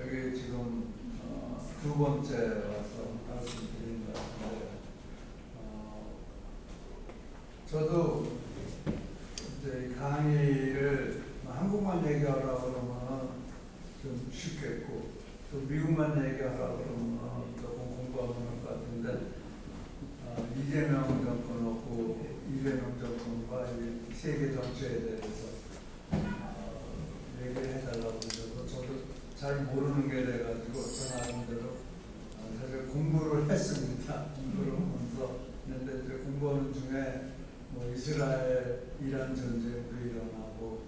여기 지금 두 번째 와서 말씀드리는 것 같은데, 저도 이제 강의를 한국만 얘기하라고 그러면 좀 쉽겠고, 또 미국만 얘기하라고 그러면 조금 공부하는 것 같은데, 이재명 정권하고 이재명 정권과 세계 정치에 대해서 얘기를 해달라고 해서 저도 잘 모르는 게 돼가지고 저 나름대로 사실 공부를 했습니다. 공부를 하면서 했는데 이제 공부하는 중에 뭐 이스라엘 이란 전쟁도 일어나고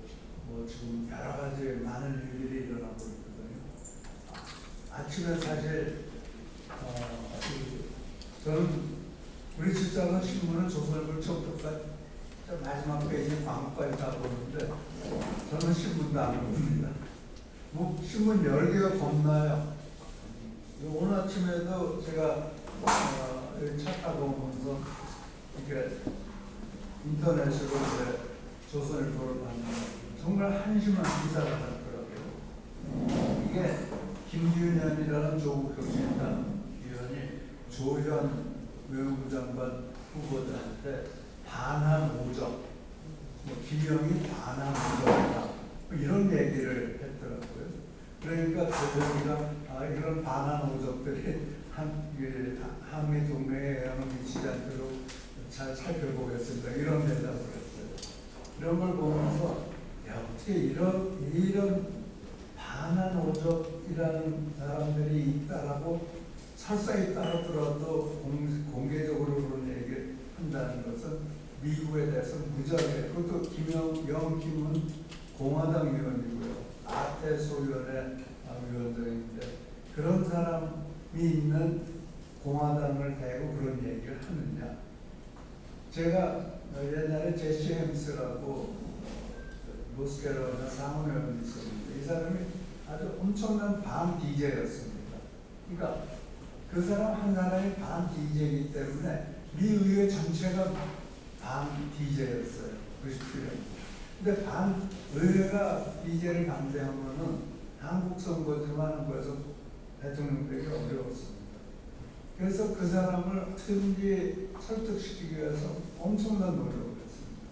뭐 지금 여러 가지 많은 일들이 일어나고 있거든요. 아침에 사실 저는 우리 집사는 신문을 조선일보를 처음부터 마지막 페이지 광고까지 다 보는데 저는 신문도 안 봅니다. 뭐 신문 열기가 겁나요. 오늘 아침에도 제가 차 타고 오면서 이렇게 인터넷으로 이제 조선일보를 봤는데 정말 한심한 기사가 났더라고요. 이게 김준현이라는 조국 혁신당 의원이 조현 외무부 장관 후보자한테 반한 오적, 김영이 반한 오적이다, 이런 얘기를 했더라고요. 그러니까 저희가 이런 반한 오적들이 한미 동맹에 영향을 미치지 않도록 잘 살펴보겠습니다, 이런 대답을 했어요. 이런 걸 보면서 어떻게 이런 반한 오적이라는 사람들이 있다라고 설사에 따르더라도 공개적으로 그런 얘기를 한다는 것은 미국에 대해서 무지하게, 그것도 김은 공화당 의원이고요, 아태 소위원회 위원장인데 그런 사람이 있는 공화당을 대고 그런 얘기를 하느냐. 제가 옛날에 제시 햄스라고 노스캐롤라이나 상원의원이 있었는데 이 사람이 아주 엄청난 반 DJ였습니다. 그러니까 그 사람 한 사람이 반 DJ이기 때문에 미 의회 전체가 반 DJ였어요. 97년. 근데 반 의회가 DJ를 반대하면은 한국 선거지만 한국에서 대통령 되기 어려웠습니다. 그래서 그 사람을 어떻게든지 설득시키기 위해서 엄청난 노력을 했습니다.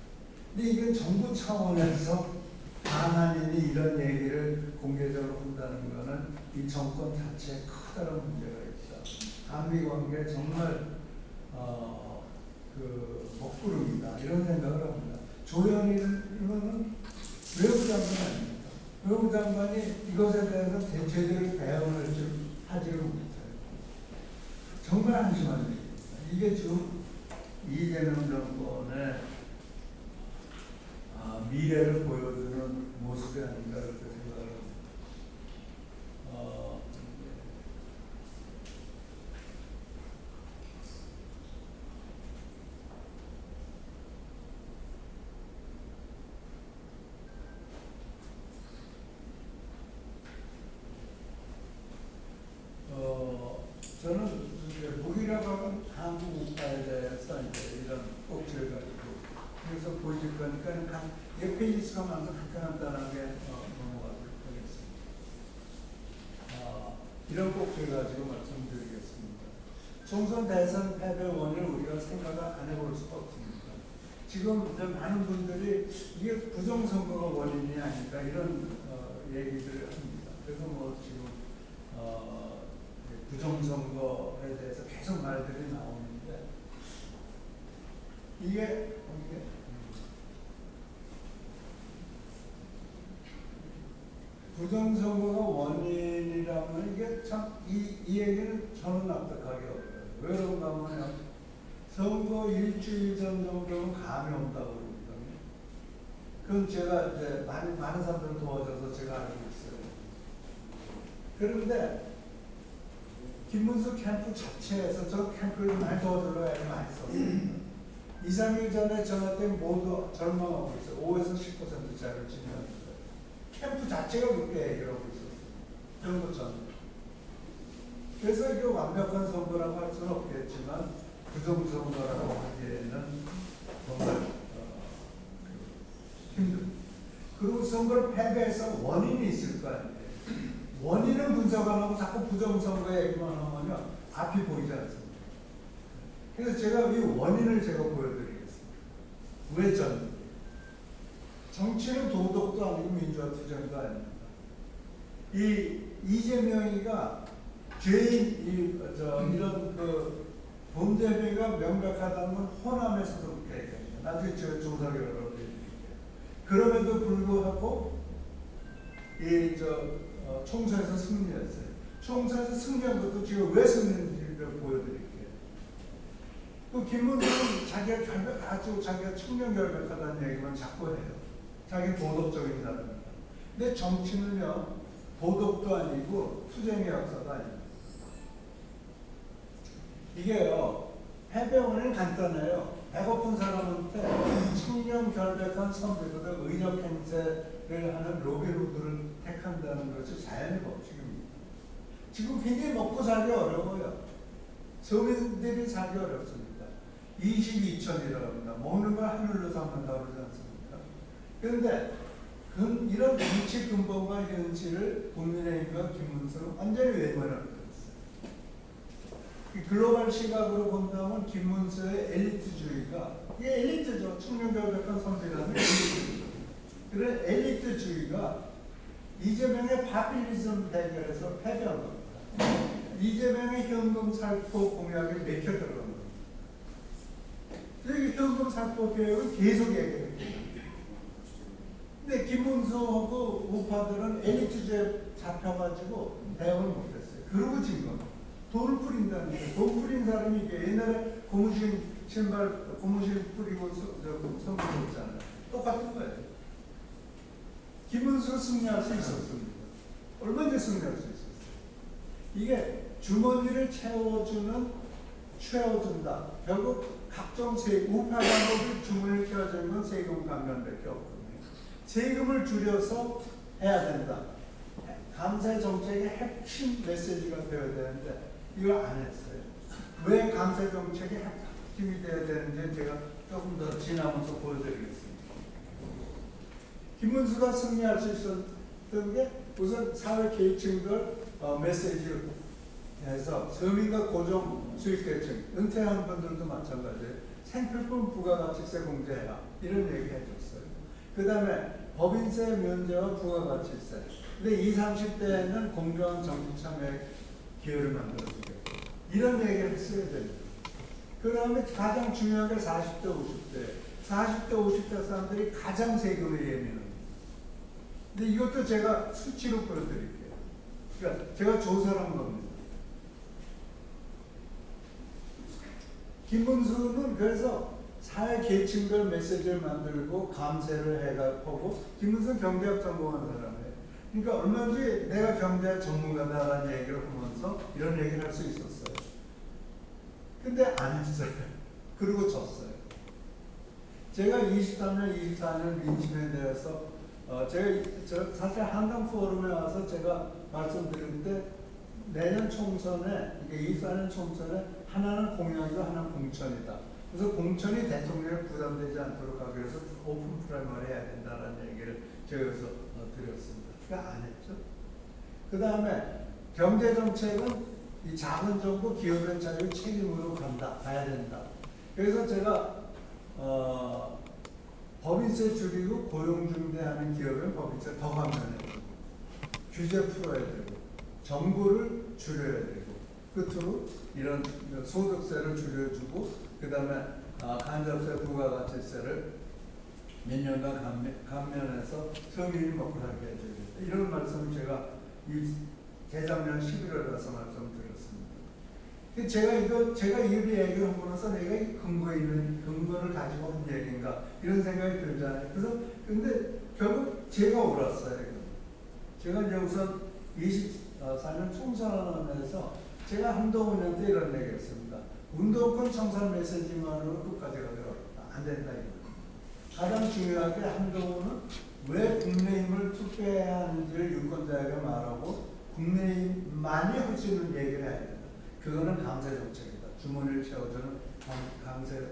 근데 이게 정부 차원에서 반한인이 이런 얘기를 공개적으로 한다는 것은 이 정권 자체에 커다란 문제가 있다. 한미 관계 정말 먹구름이다, 이런 생각을 합니다. 조현이는 외무부 장관이 아닙니다. 외무부 장관이 이것에 대해서 제대로 대응을 하지를 못해요. 정말 한심한 일입니다. 이게 지금 이재명 정권의 미래를 보여주는 모습이 아닌가 그렇게 생각을 합니다. 저는 북이라고 하면 한국 문화에 대해서 이제 이런 꼭지를 가지고 그래서 보여줄 거니까 몇 페이지 수가 많아서 간단하게 넘어가도록 하겠습니다. 이런 꼭지를 가지고 말씀드리겠습니다. 총선 대선 패배 원인을 우리가 생각을 안 해볼 수가 없습니다. 지금 이제 많은 분들이 이게 부정선거가 원인이 아닐까 이런 얘기들을 합니다. 그래서 뭐 지금 부정선거에 대해서 계속 말들이 나오는데 이게 부정선거가 원인이라면 이게 참 이 얘기는 저는 납득하기 어려워요. 왜 그런가 하면 선거 일주일 전 정도는 감이 온다고 그러거든요. 그건 제가 이제 많은 사람들을 도와줘서 제가 알고 있어요. 그런데 김문수 캠프 자체에서 저 캠프를 많이 도와주려고 많이 썼습니다. 2, 3일 전에 저한테 모두 절망하고 있어요. 5에서 10%짜리를 지내는데 캠프 자체가 그렇게 얘기하고 있었어요. 정도 전. 그래서 이게 완벽한 선거라고 할 수는 없겠지만 부정선거라고 하기에는 정말 힘듭니다. 그리고 선거를 패배해서 원인이 있을 거 아니에요. 원인은 분석 안 하고 자꾸 부정선거 얘기만 하면요. 앞이 보이지 않습니다. 그래서 제가 이 원인을 제가 보여드리겠습니다. 왜 전? 정치는 도덕도 아니고 민주화 투쟁도 아닙니다. 이 이재명이가 죄인, 이런 그 범죄 행위가 명백하다는 건 호남에서도 그렇게 얘기합니다. 나중에 제가 조사 결과를 보여드릴게요. 그럼에도 불구하고 총선에서 승리했어요. 총선에서 승리한 것도 지금 왜 승리했는지를 보여드릴게요. 또 김문수는 자기가 청렴 결백하다는 얘기만 자꾸 해요. 자기 도덕적인 사람입니다. 근데 정치는요, 도덕도 아니고 투쟁의 역사도 아닙니다. 이게요, 해병은 간단해요. 배고픈 사람한테 청렴 결백한 선비보다 의력 행세를 하는 로빈후드를 택한다는 것이 자연의 법칙입니다. 지금 굉장히 먹고 살기 어려워요. 서민들이 살기 어렵습니다. 22천이라고 합니다. 먹는 걸 하늘로 삼는다고 그러지 않습니까? 그런데 이런 정치 근본과 현실을 국민의힘과 김문수는 완전히 외면하고 있어요. 글로벌 시각으로 본다면 김문수의 엘리트주의가, 이게 엘리트죠. 청렴결백한 선비라는 엘리트주의. 그런 엘리트주의가 이재명의 파퓰리즘 대결에서 패배한 겁니다. 이재명의 현금 살포 공약이 맥혀 들어간 겁니다. 이 현금 살포 계획을 계속 얘기해요. 근데 김문수하고 우파들은 엘리트주의에 잡혀가지고 대응을 못했어요. 그러고 진 겁니다. 돈을 뿌린다는 거예요. 돈 뿌린 사람이 이게 옛날에 고무신 뿌리고 선거했잖아요. 똑같은 거예요. 김문수가 승리할 수 있었습니다. 얼마나 승리할 수 있었어요. 이게 주머니를 채워준다. 결국 각종 우파 방법을 주머니를 채워주는 건 세금 감면밖에 없거든요. 세금을 줄여서 해야 된다. 감세 정책의 핵심 메시지가 되어야 되는데 이걸 안 했어요. 왜 감세 정책이 핵심이 되어야 되는지 제가 조금 더 지나면서 보여드리겠습니다. 김문수가 승리할 수 있었던 게 우선 사회 계층들 메시지를 해서 서민과 고정 수익계층, 은퇴한 분들도 마찬가지예요. 생필품 부가가치세 공제해라. 이런 얘기 해줬어요. 그 다음에 법인세 면제와 부가가치세. 근데 20, 30대에는 공정한 정치 참여의 기회를 만들어주겠고. 이런 얘기를 했어야 됩니다. 그 다음에 가장 중요한 게 40대, 50대. 40대, 50대 사람들이 가장 세금에 예민합니다. 근데 이것도 제가 수치로 보여드릴게요. 그러니까 제가 조사를 한 겁니다. 김문수는 그래서 사회 계층별 메시지를 만들고 감세를 해가지고, 김문수는 경제학 전공한 사람이에요. 그러니까 얼마든지 내가 경제 전문가다라는 얘기를 하면서 이런 얘기를 할 수 있었어요. 근데 안 했어요. 그리고 졌어요. 제가 24년 민심에 대해서 제가 사실 한강 포럼에 와서 제가 말씀드렸는데 내년 총선에, 그러니까 24년 총선에 하나는 공약이고 하나는 공천이다. 그래서 공천이 대통령에 부담되지 않도록 하기 위해서 오픈 프라이머리 해야 된다는 얘기를 제가 여기서 드렸습니다. 그러니까 안 했죠. 그 다음에 경제정책은 이 작은 정부 기업의 자유 책임으로 가야 된다. 그래서 제가 법인세 줄이고 고용중대하는 기업은 법인세 더 감면해주고 규제 풀어야 되고 정부를 줄여야 되고 끝으로 이런 소득세를 줄여주고 그 다음에 간접세 부가가치세를 몇 년간 감면해서 서민이 먹고 살게 해줘야겠다. 이런 말씀을 제가 재작년 11월에 가서 말씀드렸습니다. 제가 이 얘기를 하면서 내가 이 근거를 가지고 한 얘기인가 이런 생각이 들잖아요. 그래서 근데 결국 제가 옳았어요. 제가 이제 우선 24년 총선에서 제가 한동훈 의원한테 이런 얘기했습니다. 운동권 청산 메시지만으로 끝까지 가기 어렵다. 안 된다 이거. 가장 중요하게 한동훈은 왜 국민의힘을 투표해야 하는지를 유권자에게 말하고 국민의힘만이 할 수 있는 얘기를 해야 된다. 그거는 감세 정책이다. 주머니를 채워주는 감세.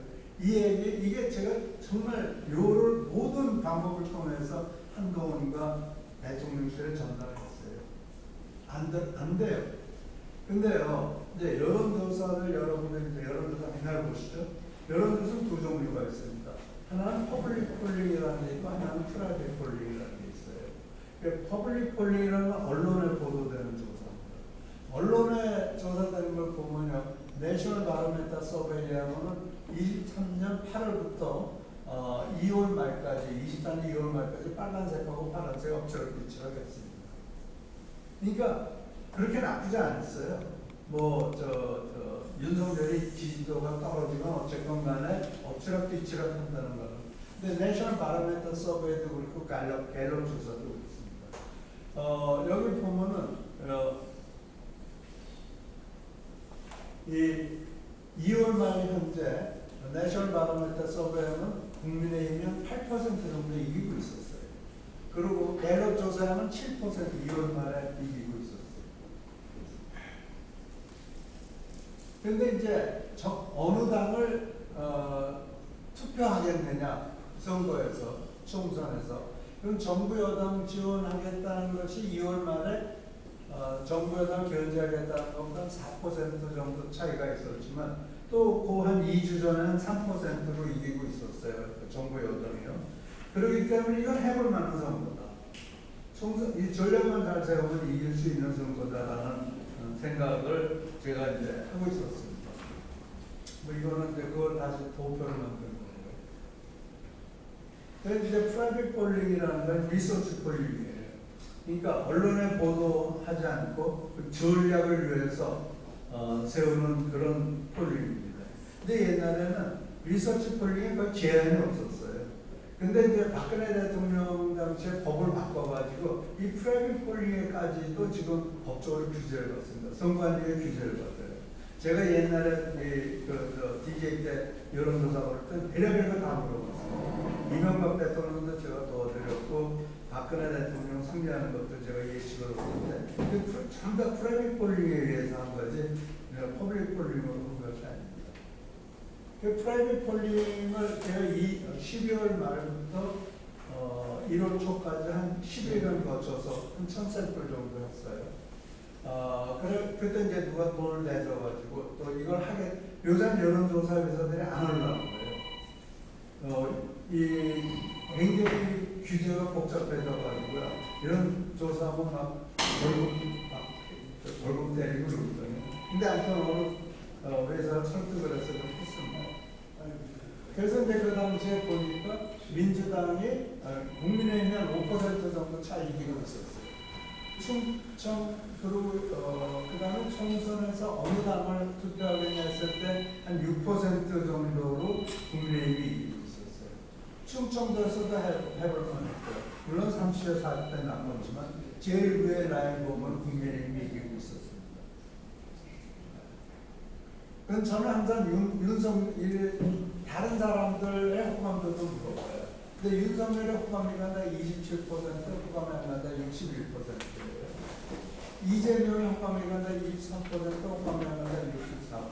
이게 제가 정말 요를 모든 방법을 통해서 한동훈과 대통령실에 전달했어요. 안 돼요. 근데요, 이제 여론조사를 여러분들 여론조사 맨날 보시죠? 여론조사는 두 종류가 있습니다. 하나는 퍼블릭 폴링이라는 게 있고, 하나는 프라이빗 폴링이라는 게 있어요. 퍼블릭 폴링이라는 건 언론에 보도되는 조사입니다. 언론에 조사되는 걸 보면요, 내셔널 바로메터 서베이하고는 23년 8월부터 2월 말까지, 24년 2월 말까지 빨간색하고 파란색 엎치락 뒤치락 했습니다. 그러니까 그렇게 나쁘지 않았어요. 윤석열이 지지도가 떨어지면 어쨌건 간에 엎치락 뒤치락 한다는 거는. 근데 내셔널 바로메터 서베이도 그렇고 갤럽 조사도 그렇습니다. 여기 보면은 이 2월 말 현재 내셔널 바로메터 서베이는 국민의힘은 8% 정도 이기고 있었어요. 그리고 갤럽 조사는 7% 2월 말에 이기고 있었어요. 근데 이제 어느 당을 투표하겠느냐 선거에서 총선에서 그럼 정부 여당 지원하겠다는 것이 2월 말에 정부 여당을 견제하겠다는 것보다 4% 정도 차이가 있었지만 또 그 한 2주 전에는 3%로 이기고 있었어요. 정부 여당이요. 그렇기 때문에 이건 해볼 만한 선거다. 이 전략만 잘 세우면 이길 수 있는 선거다라는 생각을 제가 이제 하고 있었습니다. 이거는 이제 그걸 다시 도표를 만든 거예요. 그래서 이제 프라이빗 폴링이라는 건 리서치 폴링이에요. 그러니까 언론에 보도하지 않고 그 전략을 위해서 세우는 그런 폴링입니다. 근데 옛날에는 리서치 폴링에 거의 제한이 없었어요. 근데 이제 박근혜 대통령 당시에 법을 바꿔가지고 이 프라이빗 폴링에까지도 지금 법적으로 규제를 받습니다. 선관위에 규제를 받아요. 제가 옛날에 DJ 때 여론조사 볼 때 별의별 거 다 물어봤어요. 이명박 대통령도 제가 도와드렸고 박근혜 대통령 승리하는 것도 제가 예측을 했는데 전부 다 프라이빗 폴링에 의해서 한 거지 퍼블릭 폴링으로 한 것이 아닙니다. 그 프라이빗 폴링을 제가 12월 말부터 1월 초까지 한 10일간 거쳐서 한 1000샘플 정도 했어요. 그때 이제 누가 돈을 내줘가지고 또 이걸 요새 여론조사 회사들이 안 올라온 거예요. 굉장히 규제가 복잡해져가지고요. 이런 조사하면 막 월급 때리고 그러거든요. 근데 아무튼 어느 회사가 설득을 해서 좀 했습니다. 그래서 이제 그 당시에 보니까 민주당이 국민의힘은 5% 정도 차이 이기고 있었어요. 그리고 그 다음에 총선에서 어느 당을 투표하겠냐 했을 때 한 6% 정도로 국민의힘이 이기고 있었어요. 충청도에서도 해볼 뻔했고요. 물론 30대 40대 남았지만 제일 위에 라인 보면 국민의힘이 이기고 있었습니다. 그럼 저는 항상 다른 사람들의 호감도도 물어봐요. 근데 윤석열의 호감이 간다 27%, 호감이 안 간다 61%예요. 이재명의 호감이 간다 23%, 호감이 안 간다 64%.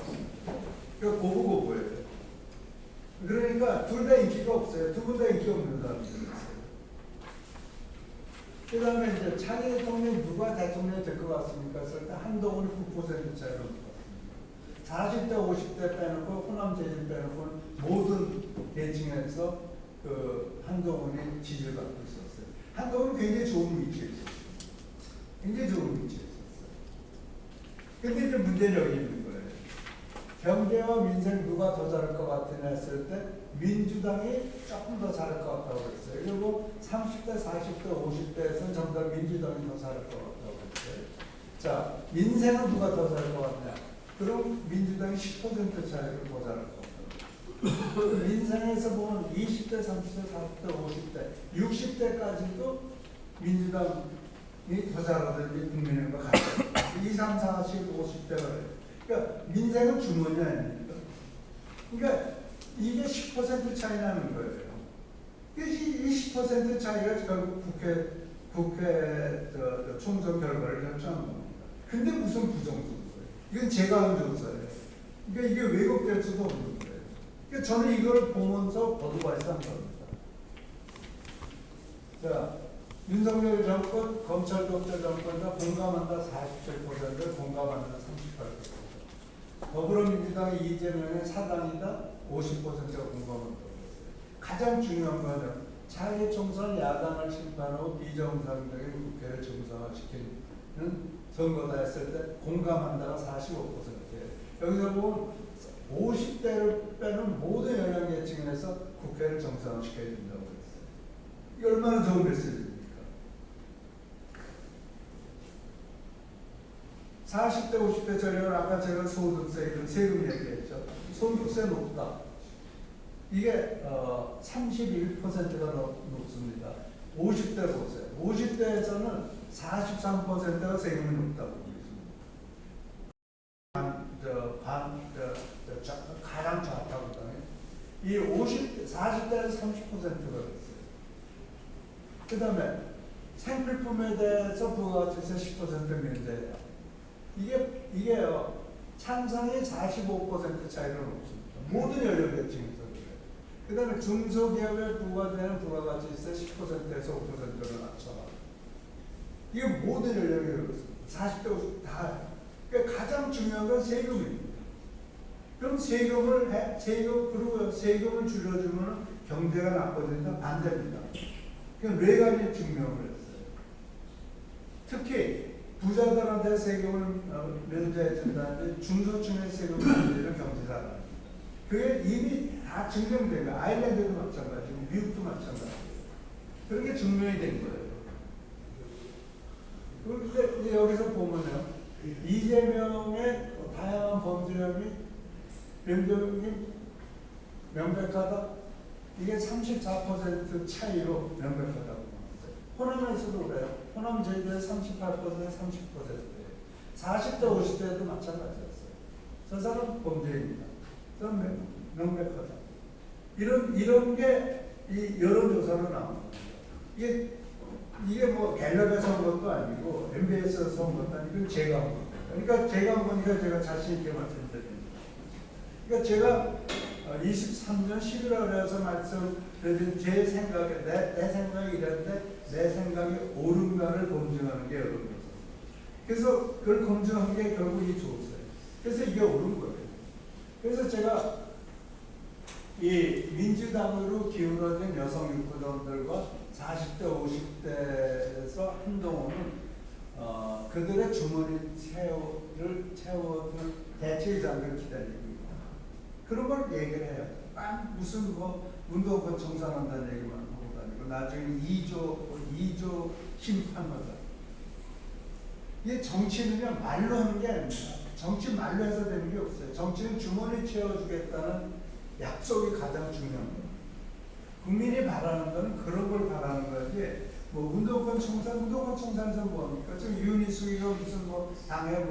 그러니까 고부고부예요. 그러니까 둘 다 인기가 없어요. 두 분 다 인기 없는 사람들이 있어요. 그 다음에 이제 차기 대통령이 누가 대통령이 될 것 같습니까? 했을 때 한동훈이 9% 차이로 40대, 50대 빼놓고 호남 재질 빼놓고 모든 계층에서 한동훈이 지지를 받고 있었어요. 한동훈은 굉장히 좋은 위치에 있었어요. 굉장히 좋은 위치에 있었어요. 근데 이제 문제는 여기 있는 거예요. 경제와 민생 누가 더 잘할 것 같으냐 했을 때 민주당이 조금 더 잘할 것 같다고 그랬어요. 그리고 30대, 40대, 50대에서는 전부 다 민주당이 더 잘할 것 같다고 그랬어요. 자, 민생은 누가 더 잘할 것 같냐? 그럼 민주당이 10% 차이로 더 잘할 것 같아요. 민생에서 보면 20대, 30대, 40대, 50대, 60대까지도 민주당이 더 잘하든지 국민의힘과 같아요. 2, 3, 40, 50대가 그러니까 민생은 주머니 아닙니까? 그러니까 이게 10% 차이 나는 거예요. 이 10% 차이가 결국 국회 총선 결과를 결정한 겁니다. 근데 무슨 부정선거예요? 이건 제가 한 조사예요. 그러니까 이게 왜곡될 수도 없는 거예요. 그러니까 저는 이걸 보면서 어드바이스 한 겁니다. 자, 윤석열 정권, 검찰독재 정권과 공감한다 47%, 공감한다 38%. 더불어민주당이 이재명의 사당이다 50%가 공감한다고 했어요. 가장 중요한 거는 차기 총선 야당을 심판하고 비정상적인 국회를 정상화시키는 선거다 했을 때 공감한다가 45%예요. 여기서 보면 50대를 빼는 모든 영향계층에서 국회를 정상화시켜야 된다고 했어요. 이게 얼마나 좋은 메시지입니까? 40대, 50대 저렴은 아까 제가 소득세, 세금 얘기했죠. 소득세 높다. 이게 31%가 높습니다. 50대 보세요. 50대에서는 43%가 세금이 높다고 보겠습니다. 가장 좌파거든요. 이 40대는 30%가 됐어요. 그 다음에 생필품에 대해서 부가가치세 10% 면제해요. 이게요, 찬성이 45% 차이로 높습니다. 모든 연령계층에서 그래요. 그 다음에 중소기업에 부과되는 부가가치세 10%에서 5%로 낮춰. 이게 모든 연령이 그렇습니다. 40대, 50대 다. 그러니까 가장 중요한 건 세금입니다. 그럼 그리고 세금을 줄여주면 경제가 나빠진다? 반대입니다. 그럼 네 가지 증명을 했어요. 특히 부자들한테 세금을 면제해준다는데 중소층의 세금을 면제해주는 경제사입니다. 그게 이미 다 증명된 거예요. 아일랜드도 마찬가지고 미국도 마찬가지예요. 그런 게 증명이 된 거예요. 그런데 여기서 보면요, 이재명의 다양한 범죄 혐의 명백하다. 이게 34% 차이로 명백하다고 나왔어요. 호남에서도 그래요. 호남 저희들 38%, 30%예요. 40대, 50대도 마찬가지였어요. 저 사람 범죄입니다. 그럼 명백하다. 이런 게 이 여론조사로 나옵니다. 이게 뭐 갤럽에서 한 것도 아니고 MBS에서 한 것도 아니고 제가 한 겁니다. 그러니까 제가 한 거니까 제가 자신 있게 말씀드립니다. 그러니까 제가 23년 11월에서 말씀드린 제 생각에 내 생각이 이랬는데 내 생각이 옳은가를 검증하는 게 여론조사. 그래서 그걸 검증한 게 결국 이 조사예요. 그래서 이게 옳은 거예요. 그래서 제가 이 민주당으로 기울어진 여성 유권자들과 40대, 50대에서 한동훈은 그들의 주머니 채워줄 대체의장을 기다리고 있다. 그런 걸 얘기를 해요. 무슨 운동권 정산한다는 얘기만 하고 다니고 나중에 2조 심판하다. 이게 정치는요 말로 하는 게 아닙니다. 정치 말로 해서 되는 게 없어요. 정치는 주머니 채워주겠다는 약속이 가장 중요한 거예요. 국민이 바라는 거는 그런 걸 바라는 거지. 운동권 청산에서 뭐합니까? 지금 윤희숙이가 무슨 당에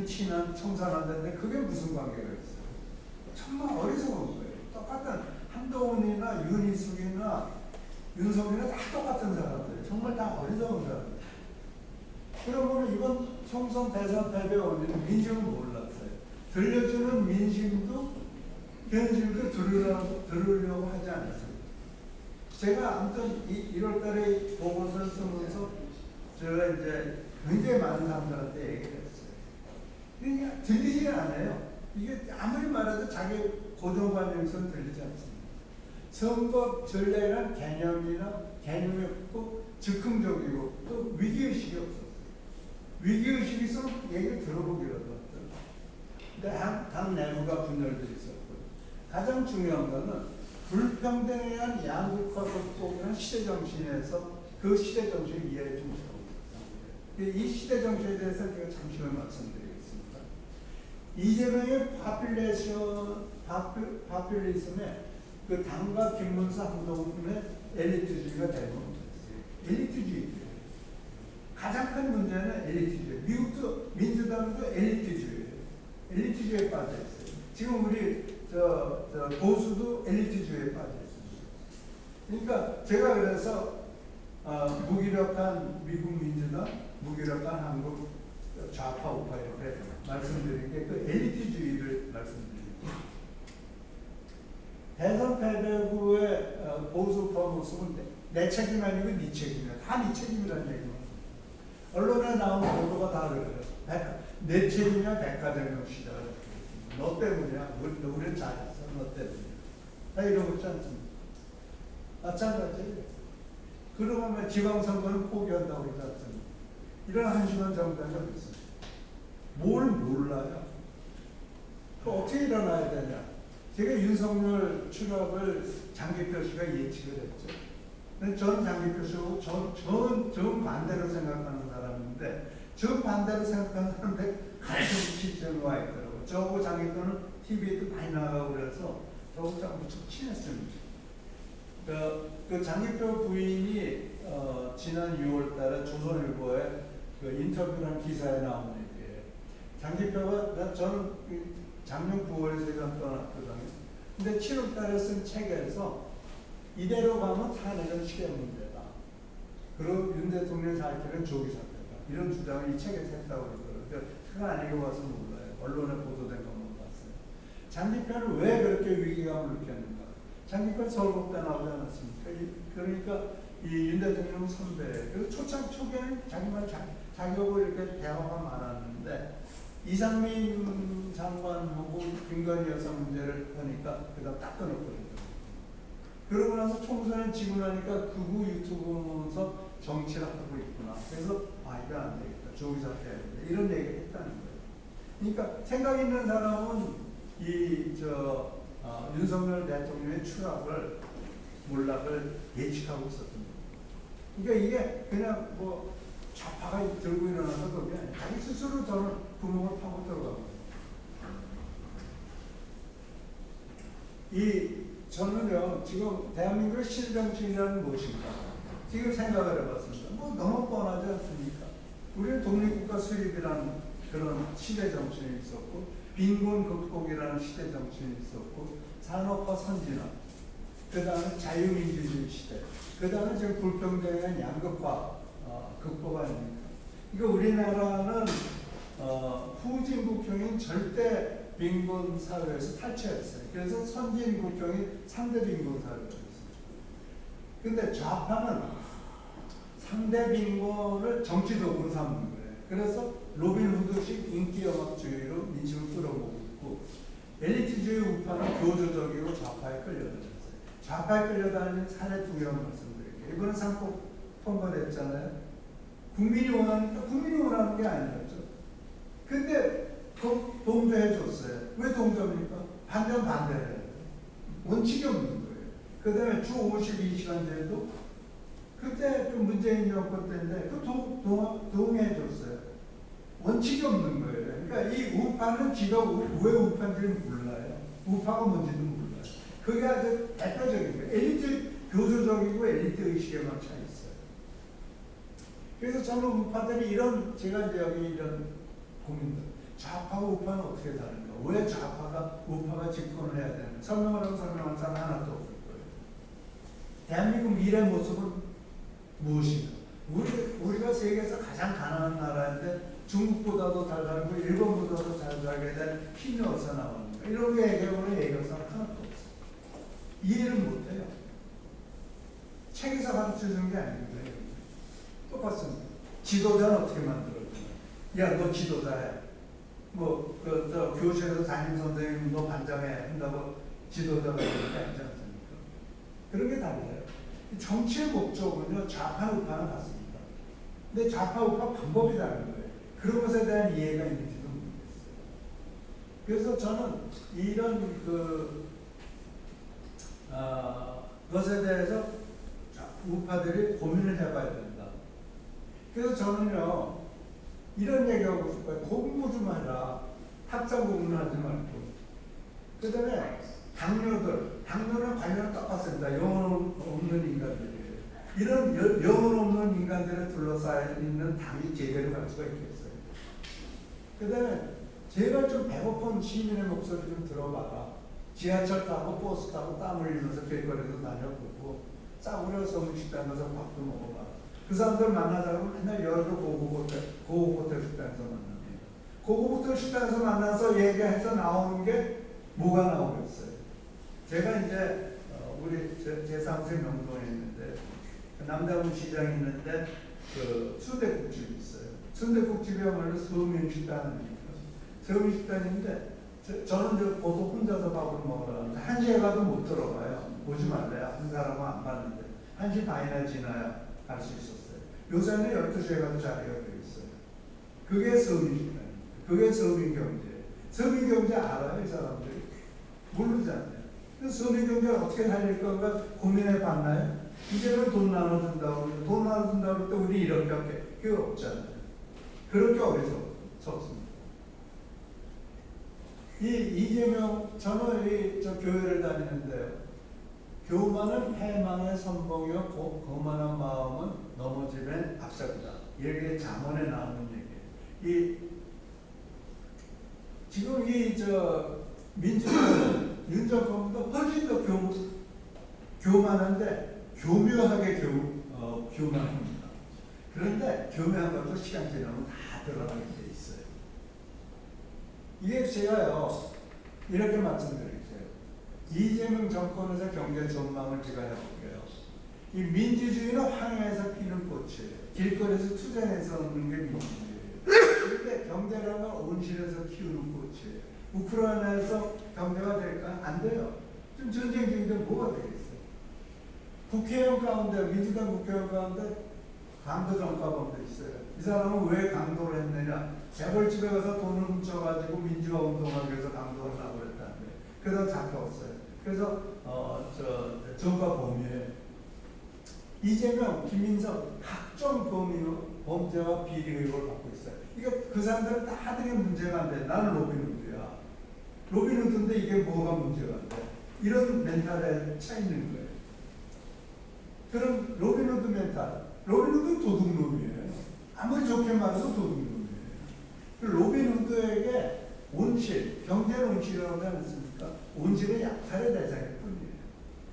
친한 청산한다는데 그게 무슨 관계가 있어요? 정말 어리석은 거예요. 똑같은 한동훈이나 윤희숙이나 윤석이나 다 똑같은 사람들. 정말 다 어리석은 사람들. 그러면 이번 총선 대선 패배 원인은 민심은 몰랐어요. 들려주는 민심도 현실도 들으려고 하지 않았어요. 제가 아무튼 1월 달에 보고서를 쓰면서 제가 이제 굉장히 많은 사람들한테 얘기를 했어요. 그러니까 들리지 않아요. 이게 아무리 말해도 자기 고정관념에서는 들리지 않습니다. 선거 전례란 개념이 없고 즉흥적이고 또 위기의식이 없었어요. 위기의식이 있으면 얘기를 들어보기라도 했어요. 근데 당 내부가 분열돼 있었고 가장 중요한 거는 불평등에 대한 양극화 극복이라는 시대정신에서 그 시대정신을 이해하지 못하고 있습니다. 이 시대정신에 대해서 제가 잠시만 말씀드리겠습니다. 이재명의 파퓰리즘에 그 당과 김문수 한동훈의 엘리트주의가 대부분이었어요. 엘리트주의예요. 가장 큰 문제는 엘리트주의. 미국도 민주당도 엘리트주의예요. 엘리트주의에 빠져 있어요. 지금 우리 보수도 엘리트주의에 빠져 있습니다. 그러니까 제가 그래서 무기력한 미국 민주당, 무기력한 한국 좌파 우파 이렇게 말씀드린 게 그 엘리트주의를 말씀드립니다. 대선 패배 후에 보수 우파 모습은 내 책임 아니고 네 책임이야. 다 네 책임이라는 얘기만. 언론에 나온 보도가 다 그래요. 내 책임이야 백화점 시절. 너 때문이야. 우리는 잘했어. 너 때문이야. 다 이러고 있지 않습니까? 마찬가지예요. 그러면 지방선거는 포기한다고 그러지 않습니까? 이런 한심한 정당이 어디 있어요? 뭘 몰라요? 그 어떻게 일어나야 되냐? 제가 윤석열 추락을 장기표 씨가 예측을 했죠. 근데 저는 장기표 씨하고 정반대로 생각하는 사람인데, 정반대로 생각하는 사람인데 같은 시점에 와 있더라고요. 저하고 장기표는 TV에도 많이 나가고 그래서 저하고 무척 친했습니다. 그 장기표 부인이 지난 6월 달에 조선일보에 그 인터뷰한 기사에 나온 얘기예요. 장기표가, 저는 작년 9월에 세상 떠났거든요. 근데 7월 달에 쓴 책에서 이대로 가면 탄핵은 시계 문제다. 그리고 윤 대통령이 살 때는 조기 사태다. 이런 주장을 이 책에서 했다고 그러더라고요. 그건 안 읽어봐서 몰라요. 언론에 보도된 것만 봤어요. 장기표는 왜 그렇게 위기감을 느꼈는가? 장기표 서울법대 나오지 않았습니까? 그러니까 이 윤 대통령 선배, 그 초기에는 자기만 자기하고 이렇게 대화가 많았는데, 이상민 장관하고 김건희 여사 문제를 하니까 그다음 딱 끊었거든요. 그러고 나서 총선에 지고 나니까 극우 유튜브 보면서 정치를 하고 있구나. 그래서 이거 안 되겠다. 조기 사퇴해야 된다. 이런 얘기를 했다는 거예요. 그러니까 생각 있는 사람은 윤석열 대통령의 추락을 몰락을 예측하고 있었던 거예요. 그러니까 이게 그냥 뭐 좌파가 들고 일어나서 그게 아니에요. 자기 스스로 저는 구멍을 파고 들어가고. 저는요, 지금 대한민국의 실정치인이라는 무엇인가? 지금 생각을 해봤습니다. 뭐 너무 뻔하지 않습니까? 우리는 독립국가 수립이라는 그런 시대 정신이 있었고, 빈곤 극복이라는 시대 정신이 있었고, 산업화 선진화, 그 다음에 자유민주주의 시대, 그 다음에 지금 불평등에 대한 양극화 극복 아닙니까? 그러니까 우리나라는 후진국형인 절대 빈곤 사회에서 탈취했어요. 그래서 선진국형인 상대 빈곤 사회가 됐어요. 근데 좌파는 상대 빈곤을 정치적으로 삼는 거예요. 그래서 로빈 후드식 인기 영합주의로 민심을 끌어모으고 있고, 엘리트주의 우파는 교조적이고 좌파에 끌려다녔어요. 좌파에 끌려다니는 사례 두 개만 말씀드릴게요. 이번에 상법 통과됐잖아요. 국민이 원하니까 국민이 원하는 게 아니었죠. 근데 동조해 줬어요. 왜 동조입니까? 반대해요. 원칙이 없는 거예요. 그 다음에 주 52시간제도 그때 좀 문재인 정권 때인데 동의해 줬어요. 원칙이 없는 거예요. 그러니까 이 우파는 지가 왜 우파인지는 몰라요. 우파가 뭔지도 몰라요. 그게 아주 대표적인 거예요. 엘리트 교조적이고 엘리트 의식에만 차 있어요. 그래서 저는 우파들이 제가 이제 여기 이런 고민들, 좌파와 우파는 어떻게 다른가? 왜 우파가 집권을 해야 되는가? 설명하는 사람 하나도 없을 거예요. 대한민국 미래 모습은 무엇인가? 우리가 세계에서 가장 가난한 나라인데 중국보다도 잘 살고 일본보다도 잘 살게 된 힘이 어디서 나오는가? 이런 게 얘기해보면 얘기할 사람 하나도 없어요. 이해를 못해요. 책에서 가르쳐주는 게 아니고요. 똑같습니다. 지도자는 어떻게 만들어요? 야, 너 지도자야. 교실에서 담임 선생님 너 반장해 한다고 지도자가 되는 게 아니지 않습니까? 그런 게 달라요. 정치의 목적은요, 좌파, 우파는 같습니다. 근데 좌파, 우파 방법이 다른 거예요. 그런 것에 대한 이해가 있는지도 모르겠어요. 그래서 저는 이런 것에 대해서 우파들이 고민을 해봐야 된다. 그래서 저는요, 이런 얘기하고 싶어요. 공부 좀 해라. 학자 공부하지 말고. 그 다음에 당뇨는 관련 똑같습니다. 영혼 없는 인간들이에요. 이런 영혼 없는 인간들에 둘러싸여 있는 당이 제대로 갈 수가 있겠어요. 그 다음에 제발 좀 배고픈 시민의 목소리 좀 들어봐라. 지하철 타고 버스 타고 땀 흘리면서 길거리도 다녀보고 싸구려 서울식당 가서 밥도 먹어봐. 그 사람들 만나자고 맨날 여의도 고급 호텔 식당에서 만납니다. 고급 호텔 식당에서 만나서 얘기해서 나오는 게 뭐가 나오겠어요? 제가 이제 우리 제3세 명동에 있는데 남대문 시장이 있는데 그 순대국집이 있어요. 순대국집이야말로 서민식당입니다. 서민식당인데 저는 이제 보통 혼자서 밥을 먹으러 가는데 1시에 가도 못 들어가요. 오지 말래요. 한 사람은 안 봤는데 1시 반이나 지나야 갈 수 있었어요. 요새는 12시에 가도 자리가 되어 있어요. 그게 서민식당입니다. 그게 서민경제예요. 서민경제 알아요, 이 사람들이? 모르잖아요. 서민경제를 어떻게 살릴 건가 고민해 봤나요? 이제는 돈 나눠준다고 그러죠. 돈 나눠준다고 할 때 우리 이렇게 그게 없잖아요. 그렇게 어리석습니다. 이재명, 저는 저 교회를 다니는데요. 교만은 패망의 선봉이요, 거만한 마음은 넘어짐의 앞서다. 이게 잠언에 나오는 얘기예요. 지금 민주당은 윤 정권보다 훨씬 더 교만한데 교묘하게 교만합니다. 그런데 교묘한 것도 시간 지나면 다 드러나게 돼 있어요. 이게 제가요 이렇게 말씀드릴게요. 이재명 정권에서 경제 전망을 제가 해볼게요. 이 민주주의는 황야에서 피는 꽃이에요. 길거리에서 투쟁해서 얻는 게 민주주의예요. 그런데 경제라는 건 온실에서 키우는 꽃이에요. 우크라이나에서 경제가 될까? 안 돼요. 좀 전쟁 중인데 뭐가 되겠어요? 국회의원 가운데, 민주당 국회의원 가운데 강도 전과범도 있어요. 이 사람은 왜 강도를 했느냐? 재벌집에 가서 돈을 훔쳐가지고 민주화 운동하기 위해서 강도를 하고 그랬다는데, 그래서 잡혀왔어요. 그래서 전과범이에요. 이재명, 김인석 각종 범죄와 비리 의혹을 받고 있어요. 이거 그 사람들은 다 되게 문제가 안 돼. 나는 로빈후드야. 로빈후드인데 이게 뭐가 문제가 안 돼? 이런 멘탈에 차 있는 거예요. 그럼 로빈후드 멘탈. 로빈후드 도둑놈이에요. 아무리 좋게 말해도 도둑놈이에요. 로빈후드에게 온실, 경제는 온실이라고 하지 않습니까? 온실은 약탈의 대상일 뿐이에요.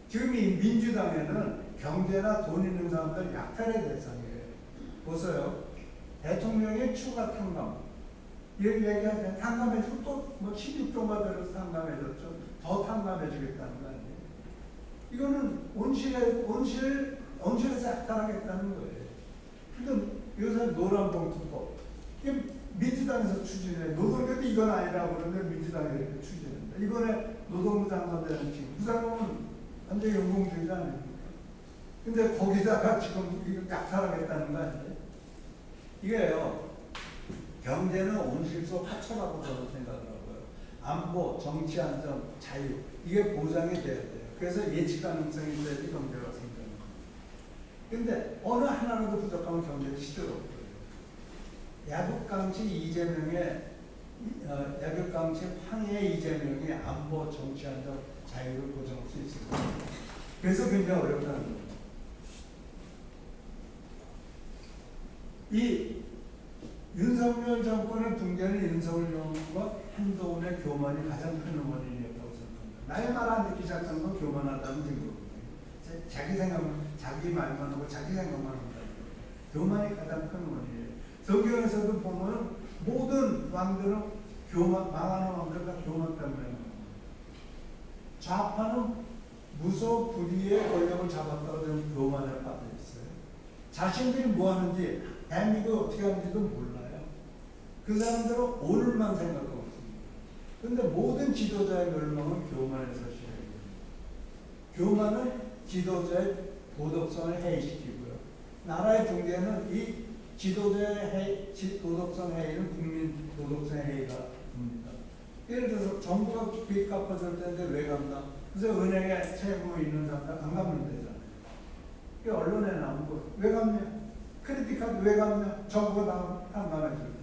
지금 이 민주당에는 경제나 돈 있는 사람들 약탈의 대상이에요. 보세요. 대통령의 추가 탕감. 얘기하면 탕감해주고 또 뭐 16조가 들어서 탕감해줬죠. 더 탕감해주겠다는 거 아니에요. 이거는 온실에서 약탈하겠다는 거예요. 근데 요새 노란봉투법. 이게 민주당에서 추진해. 노동계도 이건 아니라고 그러는데 민주당이 이렇게 추진한다. 이번에 노동부 장관되는 지금 부산공은 완전히 연공주의자 아닙니까? 근데 거기다가 지금 이거 약탈하겠다는 거 아니에요? 이게요. 경제는 온실 속 화초라고 저는 생각을 하고요. 안보, 정치 안정, 자유 이게 보장이 돼야 돼요. 그래서 예측 가능성이 있어야지 경제가 생겨납니다. 근데 어느 하나라도 부족하면 경제는 시들어요. 야국강치 이재명의 야국강치 황해 이재명의 안보, 정치 안정, 자유를 보장할 수 있습니다. 그래서 굉장히 어렵다는 거예요. 이 윤석열 정권의 붕괴는 윤석열 정권과 한동훈의 교만이 가장 큰 원인이었다고 생각합니다. 나의 말 안 듣기 시작하는 건 교만하다는 증거입니다. 자기 말만 하고 자기 생각만 한다. 교만이 가장 큰 원인이에요. 성경에서도 보면 모든 왕들은 망하는 왕들 다 교만 때문에 망합니다. 좌파는 무소 불위의 권력을 잡았다고 하는 교만에 빠져 있어요. 자신들이 뭐 하는지 대한민국이 어떻게 하는지도 몰라요. 그 사람들은 오늘만 생각하고 있습니다. 그런데 모든 지도자의 멸망은 교만에서 시작합니다. 교만은 지도자의 도덕성을 해이시키고요. 나라의 붕괴는 이 지도자의 도덕성 해이는 국민 도덕성 해이가 됩니다. 예를 들어서 정부가 빚 갚아줄 텐데 왜 갚나? 그래서 은행에 채무 있는 사람들 안 갚는 데잖아요. 그게 언론에 나온 거. 왜 갚냐? 크레딧카드 왜 갚냐? 정부가 탕감해 줄 텐데.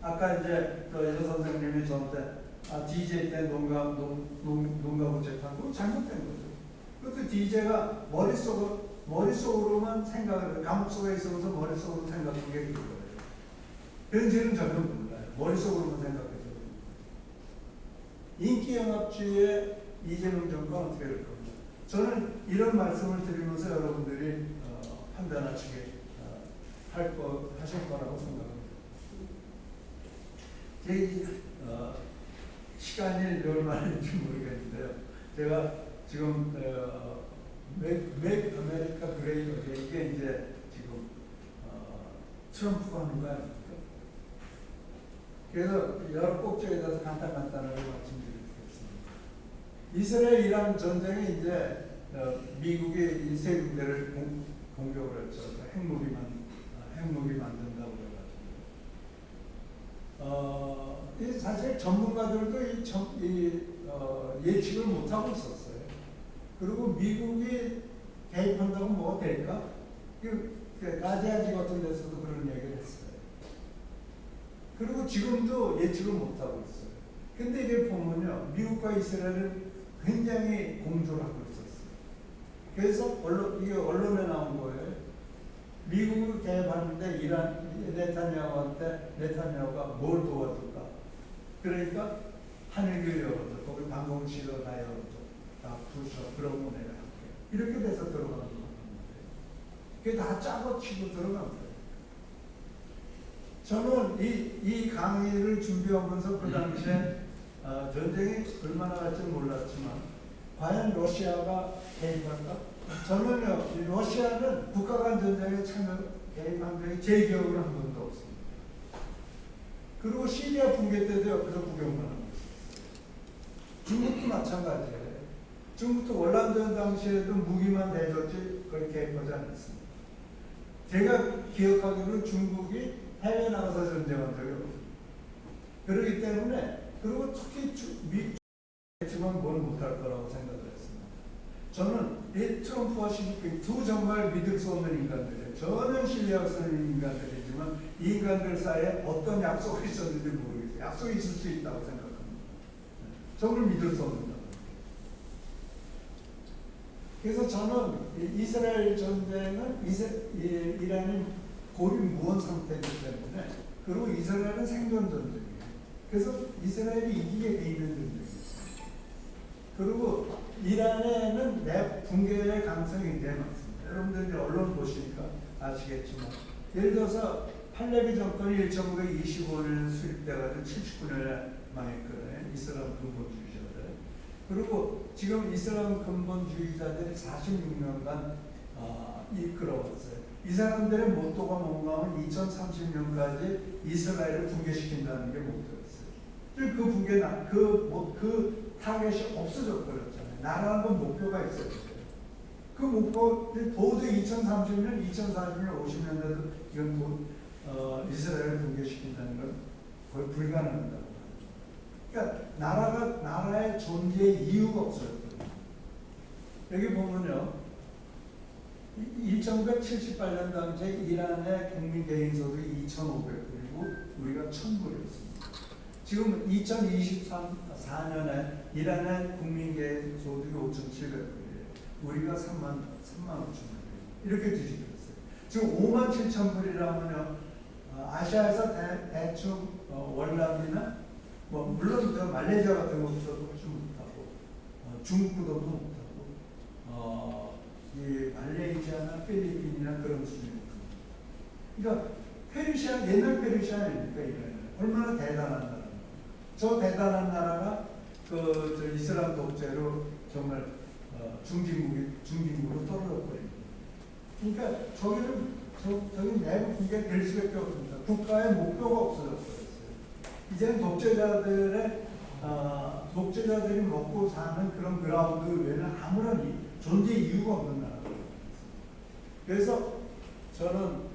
아까 이제 여자 선생님이 저한테 DJ 때 농가 부채판 거 잘못된 거죠. 그것도 DJ가 머릿속으로만 생각을 해요. 감옥 속에 있어서 머릿속으로 생각한 게 그거예요. 현실은 전혀 몰라요. 머릿속으로만 생각해서. 인기영합주의의 이재명 정권 어떻게 될 겁니다. 저는 이런 말씀을 드리면서 여러분들이 판단하시게 하실 거라고 생각합니다. 시간이 얼마나 있는지 모르겠는데요. 제가 지금 Make America Great Again, 이게 이제 지금 트럼프가 하는 거 아닙니까? 그래서 여러 꼭지에 대해서 간단하게 말씀드리겠습니다. 이스라엘 이란 전쟁이 이제 미국이 이 세 군데를 공격을 했죠. 핵무기 만든다고 해가지고. 사실 전문가들도 예측을 못하고 있었어요. 그리고 미국이 개입한다고 뭐가 될까? 가디안지 같은 데서도 그런 얘기를 했어요. 그리고 지금도 예측을 못하고 있어요. 근데 이게 보면요, 미국과 이스라엘은 굉장히 공조를 하고 있었어요. 그래서 이게 언론에 나온 거예요. 미국을 개입하는데 네타냐후가 뭘 도와줄까? 그러니까 하늘길 열어줘, 거기 방공시설 다 열어줘, 다 부셔, 그런 거 내가 할게. 이렇게 돼서 들어가는 거예요. 그게 다 짜고 치고 들어간 거예요. 저는 이 강의를 준비하면서 그 당시에 전쟁이 얼마나 갈지 몰랐지만 과연 러시아가 개입할까? 저는요, 러시아는 국가 간 전쟁에 개입한 적이 제 기억으로 한 번도 없습니다. 그리고 시리아 붕괴 때도 옆에서 구경만 하고 있어요. 중국도 마찬가지예요. 중국도 월남전 당시에도 무기만 내줬지 그걸 개입하지 않았습니다. 제가 기억하기로는 중국이 해외 나가서 전쟁한 적이 없습니다. 그렇기 때문에, 그리고 특히 미국은 뭘 못할 거라고 생각을 했습니다. 저는 이 트럼프와 시진핑 두 정말 믿을 수 없는 인간들이에요. 전혀 신뢰할 수 없는 인간들이지만 이 인간들 사이에 어떤 약속이 있었는지 모르겠어요. 약속이 있을 수 있다고 생각합니다. 정말 믿을 수 없는 거. 그래서 저는 이스라엘 전쟁은 이란이 고립무원 상태이기 때문에, 그리고 이스라엘은 생존 전쟁이에요. 그래서 이스라엘이 이기게 돼 있는 전쟁이에요. 그리고 이란에는 붕괴의 가능성이 굉장히 많습니다. 여러분들 이제 언론 보시니까 아시겠지만, 예를 들어서 팔레비 정권이 1925년 수립돼가지고 79년에 망했거든요. 이슬람 근본주의자들. 그리고 지금 이슬람 근본주의자들이 46년간 이끌어왔어요. 이 사람들의 모토가 뭔가 하면 2030년까지 이스라엘을 붕괴시킨다는 게 목표였어요. 그 붕괴, 그 타겟이 없어져 버렸잖아요. 나라는 건 목표가 있어야 돼요. 그 목표, 도저히 2030년, 2040년, 50년대도 이건 이스라엘을 붕괴시킨다는 건 거의 불가능하다고. 그러니까 나라의 존재의 이유가 없어졌거든요. 여기 보면요, 1978년 당시에 이란의 국민 개인 소득이 2,500불이고 우리가 1,000불이었습니다. 지금 2024년에 이란의 국민 개인 소득이 5,700불이에요. 우리가 3만 5천불이에요. 이렇게 뒤집혔어요. 지금 5만 7천불이라면요, 아시아에서 대충 월남이나 물론 저 말레이시아 같은 곳에서도 훨씬 못하고, 중국보다도 못하고, 이 말레이시아나 필리핀이나 그런 수준입니다. 그러니까 옛날 페르시아 아닙니까? 얼마나 대단한 나라. 저 대단한 나라가 저 이슬람 독재로 정말 중진국으로 떨어져버립니다. 그러니까 저기 내부 붕괴될 수밖에 없습니다. 국가의 목표가 없어졌어요. 이제는 독재자들이 먹고 사는 그런 그라운드 외에는 아무런 존재 이유가 없는 나라입니다. 그래서 저는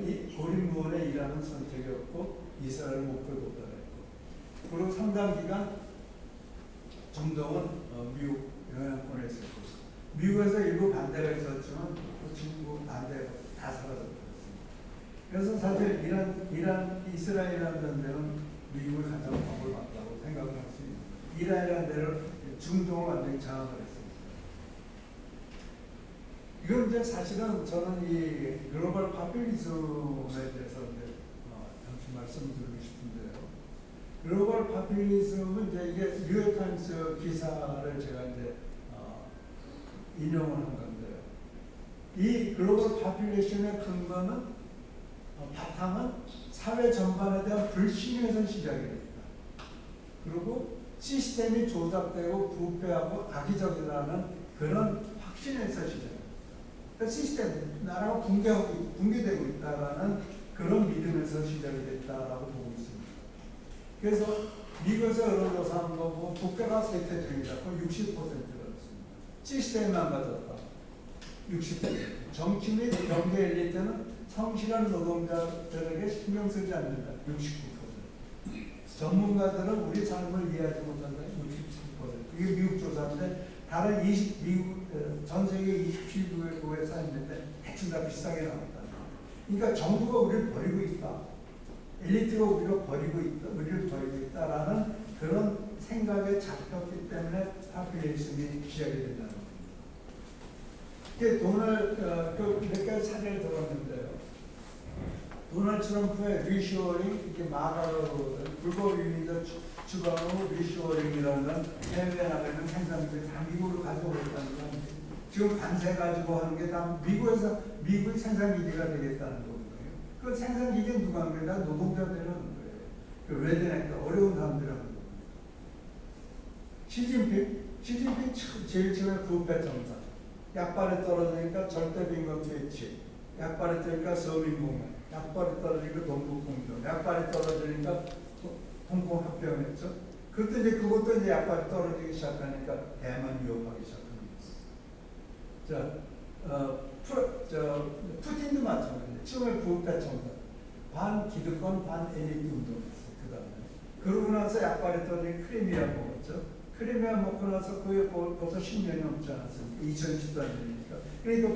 이 고립무원에 일하는 선택이었고 이스라엘 목표 도달했고, 그리고 상당 기간 정동은 미국 영향권에 있었고, 미국에서 일부 반대가 있었지만 중국 반대가 다 사라져버렸습니다. 그래서 사실 이스라엘이라는 전쟁은 미국을 가장 법을 맞다고 생각을 할 수 있습니다. 이란이라는 데를 중동을 완전히 장악을 했습니다. 이건 이제 사실은 저는 이 글로벌 파퓰리즘에 대해서 잠시 말씀드리고 싶은데요. 글로벌 파퓰리즘은 이제 이게 뉴욕타임스 기사를 제가 이제 인용을 한 건데요. 이 글로벌 파퓰레이션의 근거는 바탕은 사회 전반에 대한 불신에서 시작이 됩니다. 그리고 시스템이 조작되고 부패하고 악의적이라는 그런 확신에서 시작. 그러니까 시스템, 나라가 붕괴되고 있다라는 그런 믿음에서 시작이 됐다라고 보고 있습니다. 그래서 미국에서 여론조사한 거 보면 국가가 쇠퇴적이다. 거의 60%였습니다. 시스템이 망가졌다. 60%. 정치 및 경제 엘리트는 성실한 노동자들에게 신경 쓰지 않는다. 69%. 전문가들은 우리 삶을 이해하지 못한다. 67%. 이게 미국 조사인데 다른 전 세계 27개국에 쌓였는데 대충 다 비슷하게 나왔다. 그러니까 정부가 우리를 버리고 있다. 엘리트가 우리를 버리고 있다라는 그런 생각에 잡혔기 때문에 파퓰리즘이 시작이 된다는 겁니다. 몇 가지 사례를 들었는데요. 도널드 트럼프의 리쇼어링, 이게 마가로거든. 불법유민자 주관으로 리쇼어링이라는 건 해외에 나가는 생산들이 다 미국으로 가져오겠다는 건 지금 관세 가지고 하는 게 다 미국의 생산기지가 되겠다는 거거든요. 그 생산기지는 누가 하는 거예요? 노동자들이 하는 거예요. 그 레드넥터, 어려운 사람들이 하는 거예요. 시진핑 제일 처음에 부패 정상. 약발이 떨어지니까 절대빈곤 퇴치. 약발이 떨어지니까 서민공연. 약발이 떨어지니까 동북공정. 약발이 떨어지니까 홍콩 합병했죠. 그것도 이제 약발이 떨어지기 시작하니까 대만 위협하기 시작합니다. 푸틴도 마찬가지예요. 처음에 부패 정상. 반 기득권, 반 엘리트 운동했어요. 그 다음에. 그러고 나서 약발이 떨어지니 크리미아 먹었죠. 크리미아 먹고 나서 그게 벌써 10년이 넘지 않았습니까? 2014년이니까. 그러니까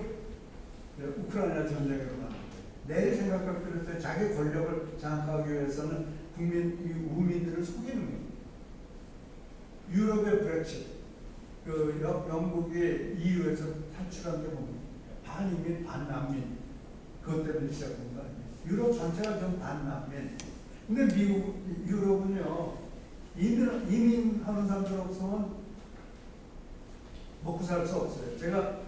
우크라이나 전쟁으로 가는 거예요. 내일 생각할 필요 없어요. 자기 권력을 장악하기 위해서는 우민들을 속이는 겁니다. 유럽의 브렉시트, 영국이 EU에서 탈출한 게 뭡니까? 반이민, 반난민. 그것 때문에 시작한 거 아니에요. 유럽 전체가 좀 반난민. 근데 유럽은요, 이민하는 사람들 없으면 먹고 살 수 없어요. 제가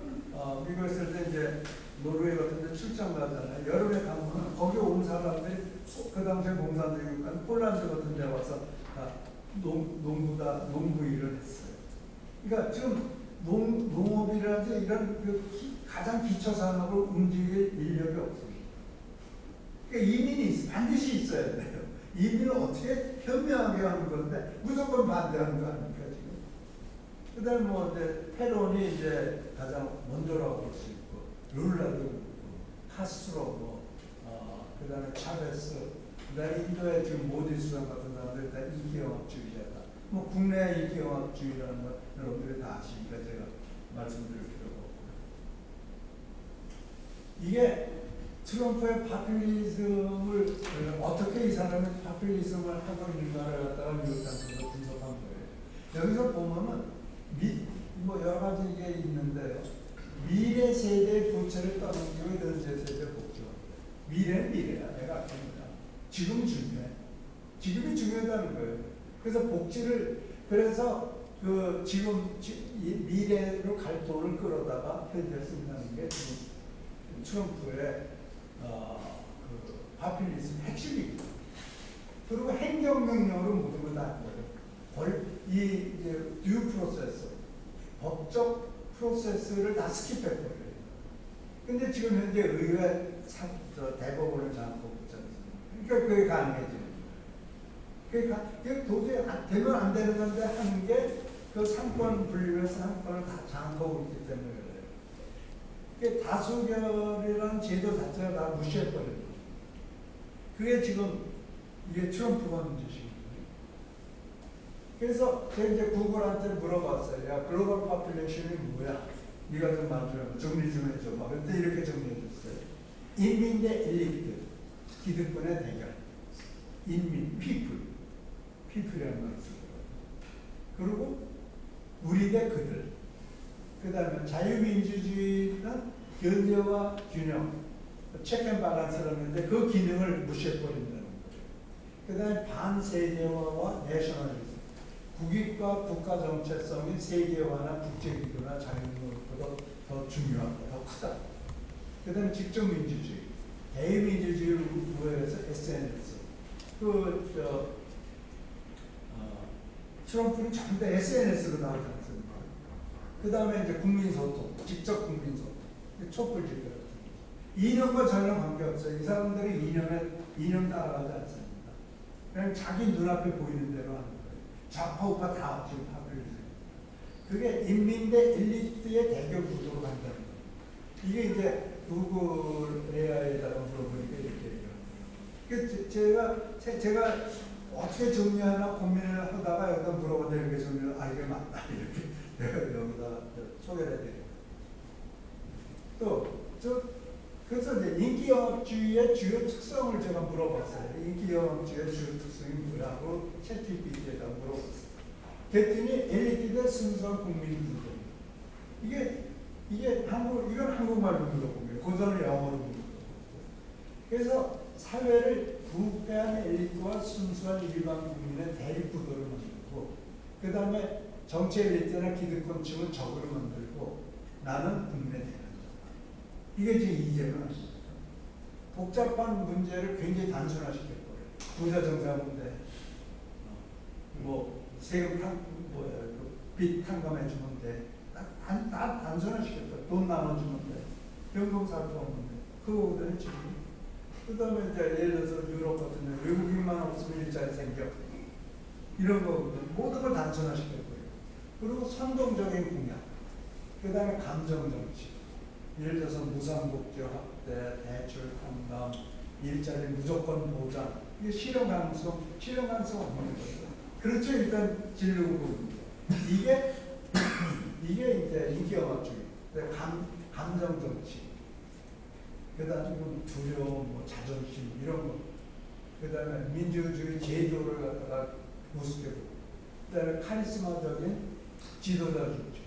미국에 있을 때 이제 노르웨이 같은 데 출장 가잖아요. 여름에 가면 거기 온 사람들이 그 당시에 공산주의니까 폴란드 같은 데 와서 농부 일을 했어요. 그러니까 지금 농업이라든지 이런 가장 기초 산업을 움직일 인력이 없습니다. 그러니까 이민이 반드시 있어야 돼요. 이민을 어떻게 현명하게 하는 건데 무조건 반대하는 거 아닙니까 지금? 그다음 이제 페론이 이제 가장 먼저라고 볼 수 있고 룰라도 카스트로 그다음에 차베스 그다음에 인도의 지금 모디 수상 같은 사람들 다 이기영합주의자다. 국내 이기영합주의라는 거 여러분들이 다 아시니까 제가 말씀드릴 필요가 없고요. 이게 트럼프의 파퓰리즘을 어떻게 이 사람이 파퓰리즘을 하고 있는가를 갖다가 뉴욕타임스에서 분석한 거예요. 여기서 보면은 여러 가지 이게 있는데요. 미래 세대의 부채를 떠넘기고 현재 세대 복지. 미래는 미래야. 내가 아닙니다. 지금 중요해. 지금이 중요하다는 거예요. 그래서 그래서 지금 미래로 갈 돈을 끌어다가 현재 쓴다는 게 지금 트럼프의 파퓰리즘 핵심입니다. 그리고 행정명령으로 모든 걸 다 한 거예요. 듀 프로세스, 법적 프로세스를 다 스킵해버려요. 근데 지금 현재 의회 대법원을 장악하고 있잖아요. 그러니까 그게 가능해지는 거예요. 그러니까 도저히 되면 안 되는 건데 하는 게 그 상권 분립의 상권을 다 장악하고 있기 때문에 그래요. 다수결이라는 제도 자체가 다 무시해버려요. 그게 지금 이게 트럼프가 문제시거든요. 그래서 제가 이제 구글한테 물어봤어요. 야, 글로벌 파퓰레이션이 뭐야? 네가 좀 만들어 정리 좀 해줘봐. 그때 이렇게 정리해줬어요. 인민 대 엘리트, 기득권의 대결. 인민, 피플이라는 말을 쓰더라고요. 그리고 우리 대 그들. 그 다음에 자유민주주의는 견제와 균형, 체크앤 밸런스라는 건데 그 기능을 무시해버린다는 거예요. 그 다음에 반세계화와 내셔널리즘, 국익과 국가 정체성이 세계화나 국제기구나 자유민주주의보다 더 중요하다, 더 크다. 그 다음에 직접민주주의, 대의민주주의를 우회해서 SNS. 트럼프는 전부 다 SNS로 나오지 않습니까? 그 다음에 이제 국민소통, 직접 국민소통, 촛불 집회. 이념과 전혀 관계없어요. 이 사람들이 이념 따라가지 않습니다. 그냥 자기 눈앞에 보이는 대로 하는 거예요. 좌파우파 다 지금 파괴를. 그게 인민 대 엘리트의 대결 구도로 간다는 거예요. 이게 이제 구글 AI에다가 물어보니까 이렇게 얘기해요. 제가 어떻게 정리하나 고민을 하다가 여기다 물어보는데 이렇게 정리를, 이게 맞다. 이렇게 내가 여기다 소개를 해드려요. 그래서 이제 인기영합주의의 주요 특성을 제가 물어봤어요. 인기영합주의의 주요 특성이 뭐라고 챗GPT에다 물어봤어요. 그랬더니 엘리트 대 순수한 국민 구조. 이건 한국말로 물어본 거예요. 고전을 영어로 물어본 거예요. 그래서 사회를 부패한 엘리트와 순수한 일반 국민의 대립 구도를 만들고, 그 다음에 정치 엘리트나 기득권층을 적으로 만들고, 나는 국민의 대변자. 이게 지금 이재명. 복잡한 문제를 굉장히 단순화시킬 거예요. 부자 정자 문제, 세금 빚 탕감해 주면 돼. 다 단순화시킬 거예요. 돈 나눠주면 돼. 연금 살도 없는데. 그거거든요, 지금. 그 다음에 이제 예를 들어서 유럽 같은 데 외국인만 없으면 일자리 생겨. 이런 거거든요. 모든 걸 단순화시킬 거예요. 그리고 선동적인 공약. 그 다음에 감정정치. 예를 들어서 무상복지 확대, 대출 탕감, 일자리 무조건 보장. 이게 실현 가능성 없는 거죠. 그렇죠. 일단 진로고 보는 거. 이게 이제 인기영합주의, 감정정치. 그 다음에 두려움, 자존심, 이런 거. 그 다음에 민주주의 제도를 갖다가 우습게 보고. 그 다음에 카리스마적인 지도자 중심.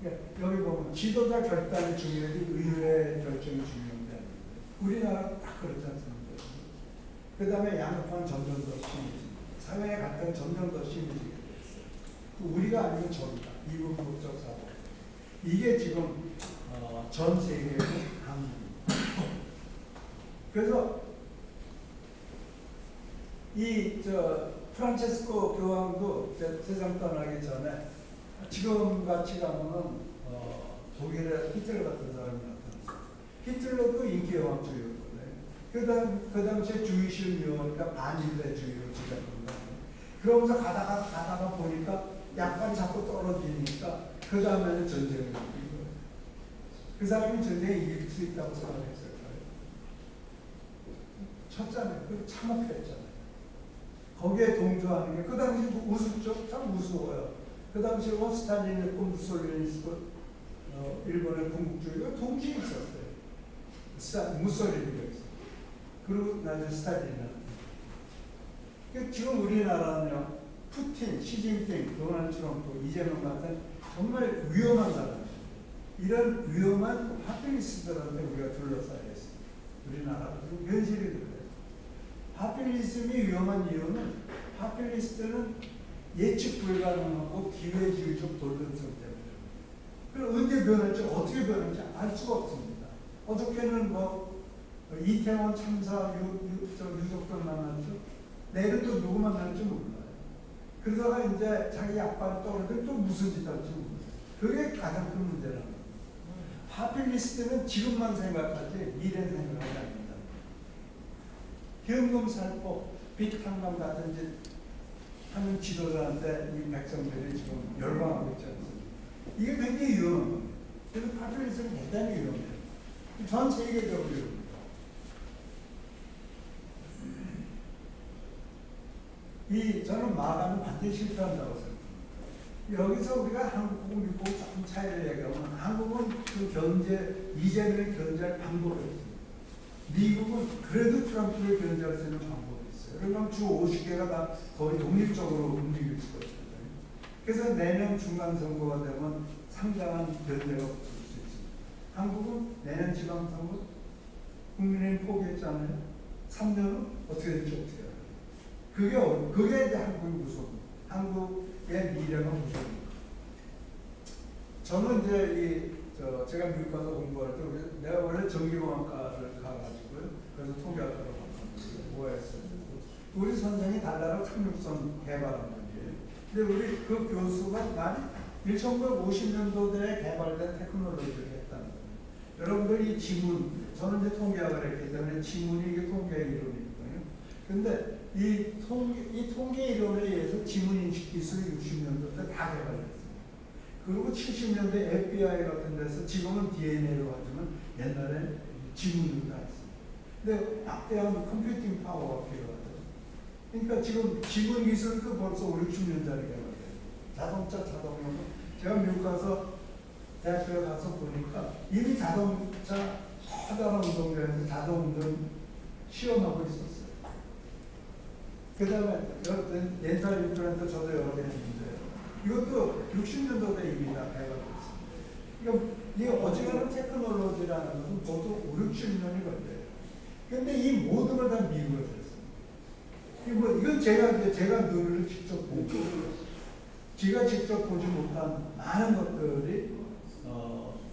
여기 보면 지도자 결단이 중요하지 의회 결정이 중요한데 우리나라 딱 그렇지 않습니까? 그 다음에 양극화는 점점 더 심해집니다. 사회의 갈등은 점점 더 심해지게 됐어요. 우리가 아니면 저기다. 이분법적 사고. 이게 지금 전 세계의 강국입니다. 그래서 프란체스코 교황도 세상 떠나기 전에 지금 같이 가면은 독일의 히틀러 같은 사람이 나타났어요. 히틀러도 인기영합주의였거든요. 그 당시에 주의실 묘하니까 반인대주의로 지적한 거예요. 그러면서 가다가 보니까 약간 자꾸 떨어지니까 그 다음에는 전쟁을 이긴 거예요. 그 사람이 전쟁에 이길 수 있다고 생각했을까요? 쳤잖아요. 그리고 참혹했잖아요. 거기에 동조하는 게 그 당시 우습죠? 참 우스워요. 그 당시에 스탈린 있고 무솔리니 있고 일본의 군국주의가 동시에 있었어요. 무솔리니가 있어요. 그리고 나중에 스탈린이. 지금 우리나라는요, 푸틴, 시진핑, 도널드 트럼프, 이재명 같은 정말 위험한 사람이에요. 이런 위험한 파퓰리스트들한테 우리가 둘러싸여 있습니다. 우리나라가 지금 현실이 그래요. 파퓰리즘이 위험한 이유는 파퓰리스트는 예측 불가능하고 기회주의적 돌변성 때문에. 그럼 언제 변할지, 어떻게 변할지 알 수가 없습니다. 어저께는 이태원 참사 유족들 만났죠. 내일은 또 누구 만날지 몰라요. 그러다가 이제 자기 약발 떨어지면 또 무슨 짓 할지 몰라요. 그게 가장 큰 문제라는 거예요. 파퓰리스트는 지금만 생각하지 미래는 생각하지 않는다. 현금 살포, 빚 탕감 같은 짓 하는 지도자한테 이 백성들이 지금 열광하고 있지 않습니까? 이게 굉장히 위험한 겁니다. 그래서 파퓰리즘은 대단히 위험해요. 전 세계적으로 위험합니다. 저는 마가는 반드시 실패한다고 생각합니다. 여기서 우리가 한국하고 미국하고 조금 차이를 얘기하면 한국은 그 이재명을 견제할 방법이 없습니다. 미국은 그래도 트럼프를 견제할 수 있는 방법이 있어요. 그러면 주 50개가 다 거의 독립적으로 움직일 수가 있거든요. 그래서 내년 중간선거가 되면 상당한 견제가 붙을 수 있습니다. 한국은 내년 지방선거 국민의힘 포기했잖아요. 3년은 어떻게 될지 어떻게 알아요. 그게 이제 한국의 무서운, 한국의 미래가 무서운. 저는 이제 제가 미국 가서 공부할 때 내가 원래 전기공학과를 가가지고요. 그래서 통계학과로 갔거든요. 오해했어요. 우리 선생이 달나라 착륙선 개발한 분이에요. 근데 우리 그 교수가 말이 1950년도대에 개발된 테크놀로지를 했다는 거예요. 여러분들 이 지문, 저는 이제 통계학을 했기 때문에 지문이 이게 통계 이론이거든요. 근데 이 통계 이론에 의해서 지문 인식 기술이 60년도대 다 개발됐어요. 그리고 70년대 FBI 같은 데서 지금은 DNA로 하지만 옛날에 지문으로 다 했어요. 근데 막대한 컴퓨팅 파워가 필요하죠. 그러니까 지금 지문 기술도 벌써 5, 60년짜리 개발돼요. 자동차, 자동차. 제가 미국 가서 대학교에 가서 보니까 이미 자동차 커다란 운동장에서 자동운전 시험하고 있었어요. 그 다음에 렌탈 인플루엔서 저도 여러 개 했는데 이것도 60년도대 이미 다 개발됐어요. 그러니까 이 어지간한 테크놀로지라는 것은 보통 5, 60년이 걸려요. 근데 이 모든 걸 다 미국에서 했어요. 이건 제가 눈을 직접 보고 제가 직접 보지 못한 많은 것들이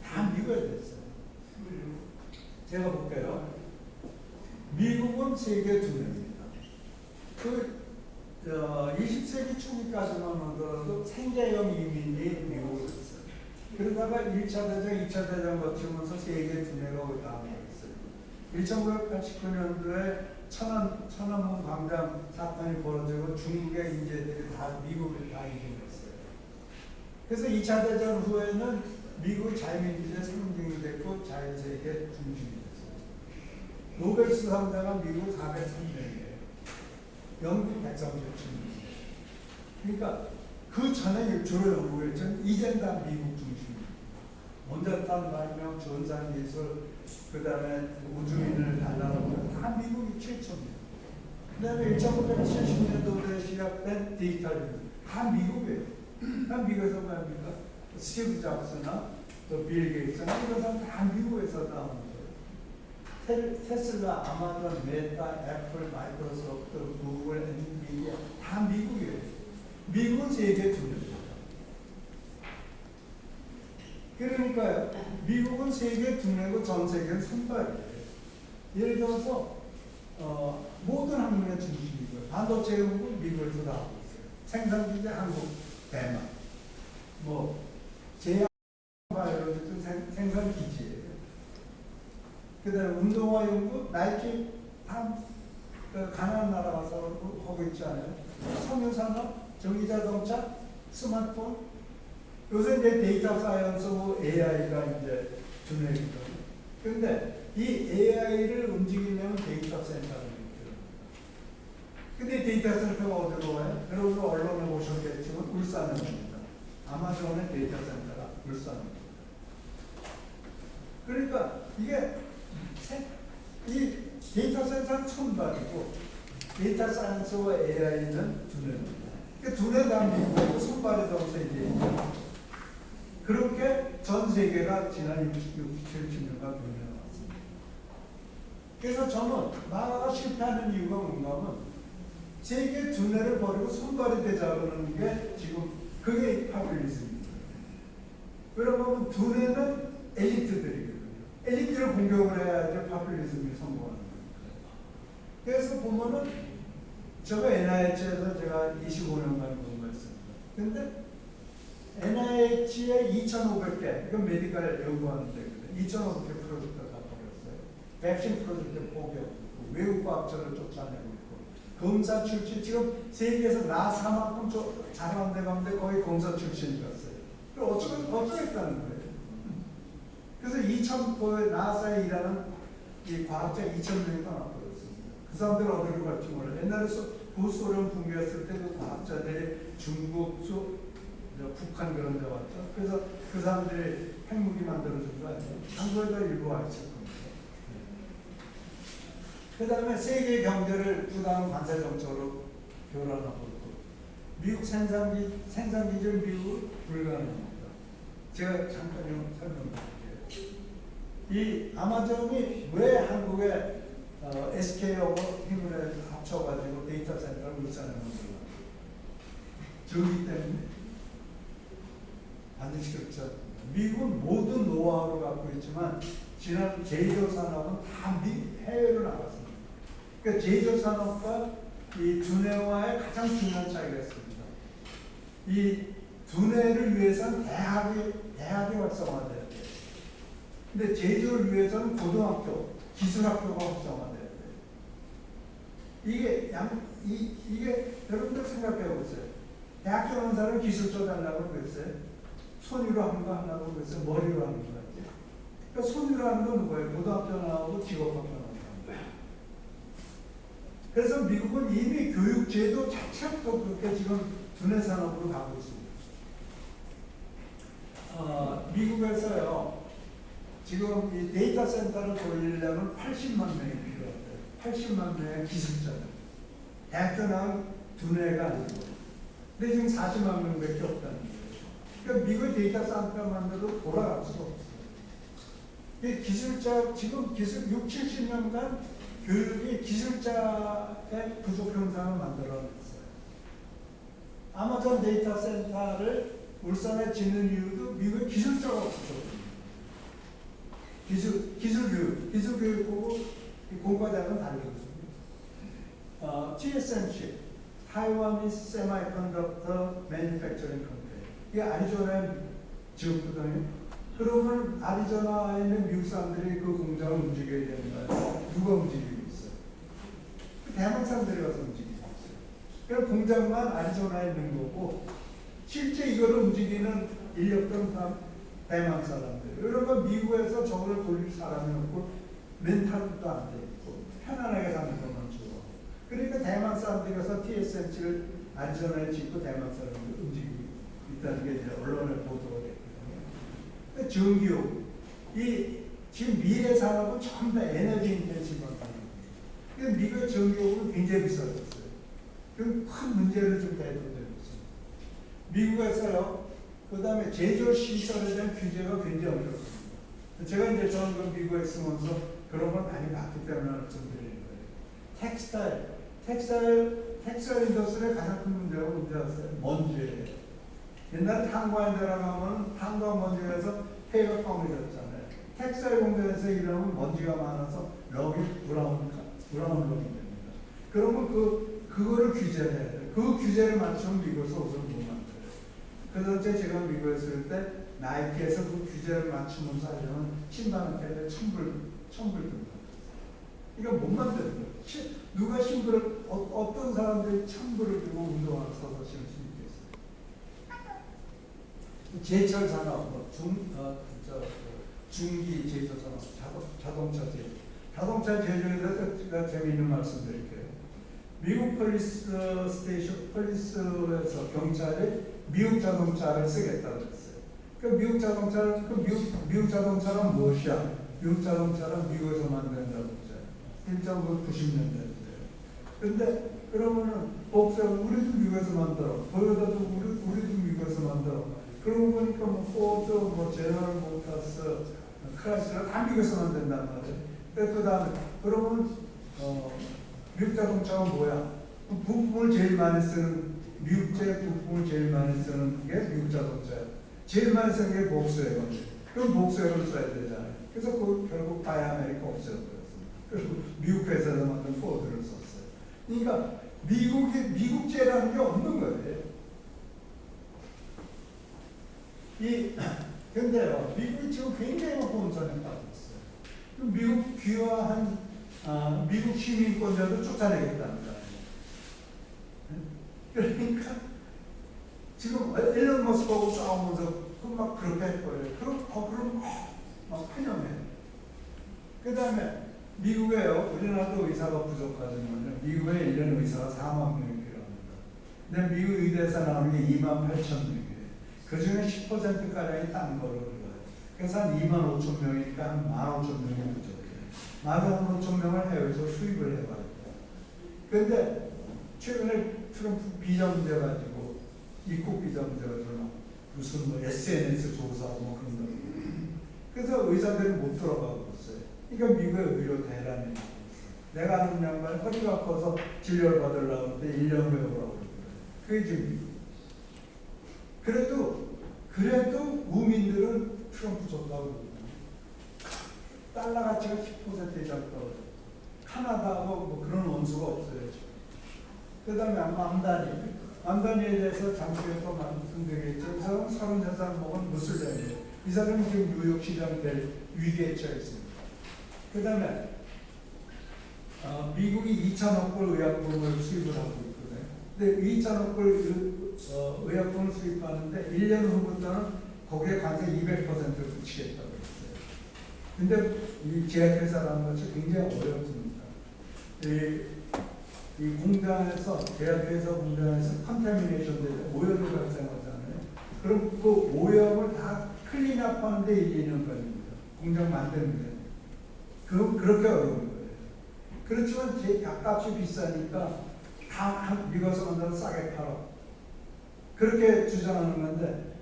다 미국에 됐어요. 제가 볼게요. 미국은 세계 두뇌입니다. 20세기 초기까지만 하더라도 생계형 이민이 미국에 있어요. 그러다가 1차 대전, 2차 대전 거치면서 세계 두뇌가 강화했어요. 1989년도에 천안문 광장 사건이 벌어지고 중국의 인재들이 다 미국에 다 이동했어요. 그래서 2차 대전 후에는 미국의 자유민주주의 상징이 됐고 자유세계 중심이 됐어요. 노벨 수상자가 미국 403명이에요. 영국 137명. 그러니까 그 전에 주로 연구했던 이젠 다 미국 중심이에요. 원자탄 발명, 전산기술, 그 다음에 우주인을 달라는 다 미국이 최초입니다. 그 다음에 1970년도에 시작된 디지털 다 미국이에요. 다 미국에서 말입니까? 스티브 잡스나 또 빌 게이츠나 이런 사람 다 미국에서 나온 거예요. 테슬라, 아마존, 메타, 애플, 마이크로소프트, 구글, 엔비디아 다 미국이에요. 미국은 세계 두뇌입니다. 그러니까요. 미국은 세계 두뇌고 전 세계는 선발이에요. 예를 들어서 모든 학문의 중심이고요. 반도체 연구 미국에서 나오고 있어요. 생산기계 한국, 대만. 제약 바이오로직도 생산기지예요. 그 다음에 운동화 연구, 나이키 다 가난한 나라 가서 하고 있지 않아요? 섬유산업, 전기자동차, 스마트폰. 요새 이제 데이터 사이언스, AI가 이제 두뇌거든요. 그런데 이 AI를 움직이려면 데이터 센터를 필요합니다. 근데 데이터 센터가 어디로 와요? 여러분 언론에 보셨겠지만 울산에 옵니다. 아마존의 데이터 센터가 울산입니다. 그러니까 이게 이 데이터 센터는 선발이고 데이터 사이언스와 AI는 두뇌입니다. 그러니까 두뇌 다 미국이고 선발이 더서 이제 그렇게 전 세계가 지난 70년간 변해왔습니다. 그래서 저는 나라가 실패하는 이유가 뭔가 하면 세계 두뇌를 버리고 손발이 되자 그러는 게 지금 그게 파퓰리즘입니다. 왜냐하면 두뇌는 엘리트들이거든요. 엘리트를 공격을 해야지 파퓰리즘이 성공하는 거예요. 그래서 보면은 제가 NIH에서 제가 25년간 근무했습니다. 근데 NIH에 2,500개, 이건 메디컬 연구하는 데거든요. 2,500개 프로젝트를 다 벌였어요. 백신 프로젝트 포기하고 있고, 외국과학자를 쫓아내고 있고, 검사 출신, 지금 세계에서 나사만큼 잘하는 데 가는데 거의 검사 출신이었어요. 그럼 어쩌겠다는 거예요. 그래서 나사에 일하는 이 과학자 2,000명이 나왔거든요. 그 사람들 어디로 갈지 몰라요. 옛날에 구소련 붕괴했을 때 그 과학자들이 중국, 북한 그런 데 왔죠. 그래서 그 사람들이 핵무기 만들어준 거 아니에요. 한국에도 일부 와 있을 겁니다. 그 다음에 세계 경제를 부담 관세 정책으로 교란하고 있고, 미국 생산기술 미국 불가능합니다. 제가 잠깐 설명드릴게요. 이 아마존이 왜 한국에 SK하고 힘을 합쳐가지고 데이터 센터를 울산에 만들어요? 저기 때문에. 반드시 그렇죠. 미국은 모든 노하우를 갖고 있지만 지난 제조 산업은 다 해외로 나갔습니다. 그러니까 제조 산업과 이 두뇌와의 가장 중요한 차이가 있습니다. 이 두뇌를 위해서는 대학이 활성화돼야 돼. 근데 제조를 위해서는 고등학교, 기술학교가 활성화돼야 돼. 이게 여러분들 생각해 보세요. 대학교 가는 사람은 기술적 하려고 그랬어요. 손으로 하는 거 하려고 그랬어요. 머리로 하는 거 같아요. 그러니까 손으로 하는 건 뭐예요? 고등학교 나오고 직업학교 나오는 거예요. 그래서 미국은 이미 교육제도 자체부터 그렇게 지금 두뇌 산업으로 가고 있습니다. 미국에서요, 지금 이 데이터 센터를 돌리려면 80만 명이 필요해요. 80만 명의 기술자들. 대학교 나온 두뇌가 아니고. 근데 지금 40만 명밖에 없다는 거예요. 그러니까 미국의 데이터 센터만 해도 돌아갈 수가 없어요. 이 기술자, 지금 기술 6, 70년간 교육이 기술자의 부족 현상을 만들어냈어요. 아마존 데이터 센터를 울산에 짓는 이유도 미국의 기술자가 부족합니다. 기술 교육하고 공과대학은 다르거든요. TSMC, Taiwanese Semiconductor Manufacturing Company. 이게 아리조나에 지었거든요. 그러면 아리조나에 있는 미국 사람들이 그 공장을 움직여야 되는 거예요. 누가 움직이고 있어요? 대만 사람들이 가서 움직이고 있어요. 그럼 공장만 아리조나에 있는 거고, 실제 이거를 움직이는 인력들은 다 대만 사람들. 그러면 미국에서 저걸 돌릴 사람이 없고, 렌탈도 안 돼 있고, 편안하게 사는 것만 주고. 그러니까 대만 사람들이 가서 TSMC를 아리조나에 짓고 대만 사람들이 움직이고 있다는 게 이제 언론에 보도가 됐거든요. 전기요. 지금 미래 산업은 전부 다 에너지 인텐시브한 산업이에요. 미국의 전기요금은 굉장히 비싸졌어요. 그 큰 문제를 좀 대두되고 있습니다. 미국에서요, 그 다음에 제조 시설에 대한 규제가 굉장히 어렵습니다. 제가 이제 저는 그 미국에 있으면서 그런 걸 많이 봤기 때문에 말씀드리는 거예요. 텍스타일 인더스트리의 가장 큰 문제가 문제였어요. 먼지예요. 옛날에 탄광 들어가면 탄광 먼지에서 폐가 뻥해졌잖아요. 텍스타일 공장에서 일하면 먼지가 많아서 럭이 브라운 럭이 됩니다. 그러면 그거를 규제해야 돼요. 그 규제를 맞추면 미국에서 옷을 못 만들어요. 그래서 제가 미국에 있을 때 나이키에서 그 규제를 맞추면서 하려면 신발한테 천불 든다. 이거 못 만드는 거예요. 누가 신불을, 어떤 사람들이 천불을 들고 운동화를 사서 신을 수 있겠어요? 제철 산업, 중기 제조 산업, 자동차 제조. 자동차 제조에 대해서 제가 재미있는 말씀 드릴게요. 미국 폴리스에서 경찰이 미국 자동차를 쓰겠다고 했어요. 미국 자동차는 무엇이야? 미국 자동차는 미국에서 만든다고 했어요. 1990년대였어요. 근데 그러면은 우리도 미국에서 만들어. 토요타도 우리도 미국에서 만들어. 그러고 보니까 포드, 제너럴 모터스, 크라이슬러 다 미국에서 만든단 말이에요. 그 다음에 그러면 미국 자동차가 뭐야? 부품을 제일 많이 쓰는 미국제 부품을 제일 많이 쓰는 게 미국 자동차예요. 제일 많이 쓰는 게 복수웨건. 그럼 복수웨건을 써야 되잖아요. 그래서 결국 바이아메리카 없애버렸습니다. 그리고 미국 회사에서 만든 포드를 썼어요. 그러니까 미국제라는 게 없는 거예요. 근데요, 미국이 지금 굉장히 혼선에 빠졌어요. 미국 귀화한 미국 시민권자도 쫓아내겠다는 거예요. 그러니까 지금 일론 머스크하고 싸우면서 막 그렇게 할 거예요. 그럼 막 환영해요. 그 다음에 미국에요, 우리나라도 의사가 부족하지만 미국에 1년 의사가 4만 명이 필요합니다. 근데 미국 의대에서 나오는 게 2만 8천 명이에요. 그 중에 10%가량이 딴 거로 들어요. 그래서 한 2만 5천 명이니까 한 1만 5천 명이 부족해요. 1만 5천 명을 해외에서 수입을 해봐야 돼요. 그런데 최근에 트럼프 비자 문제 가지고 입국 비자 문제 가지고 무슨 SNS 조사하고 그런 거. 그래서 의사들이 못 들어가고 있어요. 그러니까 미국의 의료 대란이 나고 있어요. 내가 아는 양반 허리가 아파서 진료를 받으려고 할 때 1년 후에 오라고 그러더라고요. 그게 지금 그래도 우민들은 트럼프 좋다고 그러거든요. 달러 가치가 10% 이상 떨어져요. 카나다하고 그런 원수가 없어요. 그 다음에 암다리. 암다니에 대해서 잠시에 또 말씀드리겠죠. 이 사람은 33살 먹은 무슬림이에요. 이 사람은 지금 뉴욕 시장 될 위기에 처해 있습니다. 그 다음에 미국이 2천억 불 의약품을 수입을 하고 있거든요. 근데 2천억 불 의약품을 수입하는데 1년 후부터는 거기에 관세 200%를 붙이겠다고 했어요. 근데 이 제약회사라는 것이 굉장히 어렵습니다. 이 공장에서, 제약회사 공장에서 컨타미네이션 돼 오염이 발생하잖아요. 그럼 그 오염을 다 클린업하는데 1, 2년 걸립니다. 공장 만드는데. 그렇게 어려운 거예요. 그렇지만 제 약값이 비싸니까 다 미국에서 만들어 싸게 팔아. 그렇게 주장하는 건데,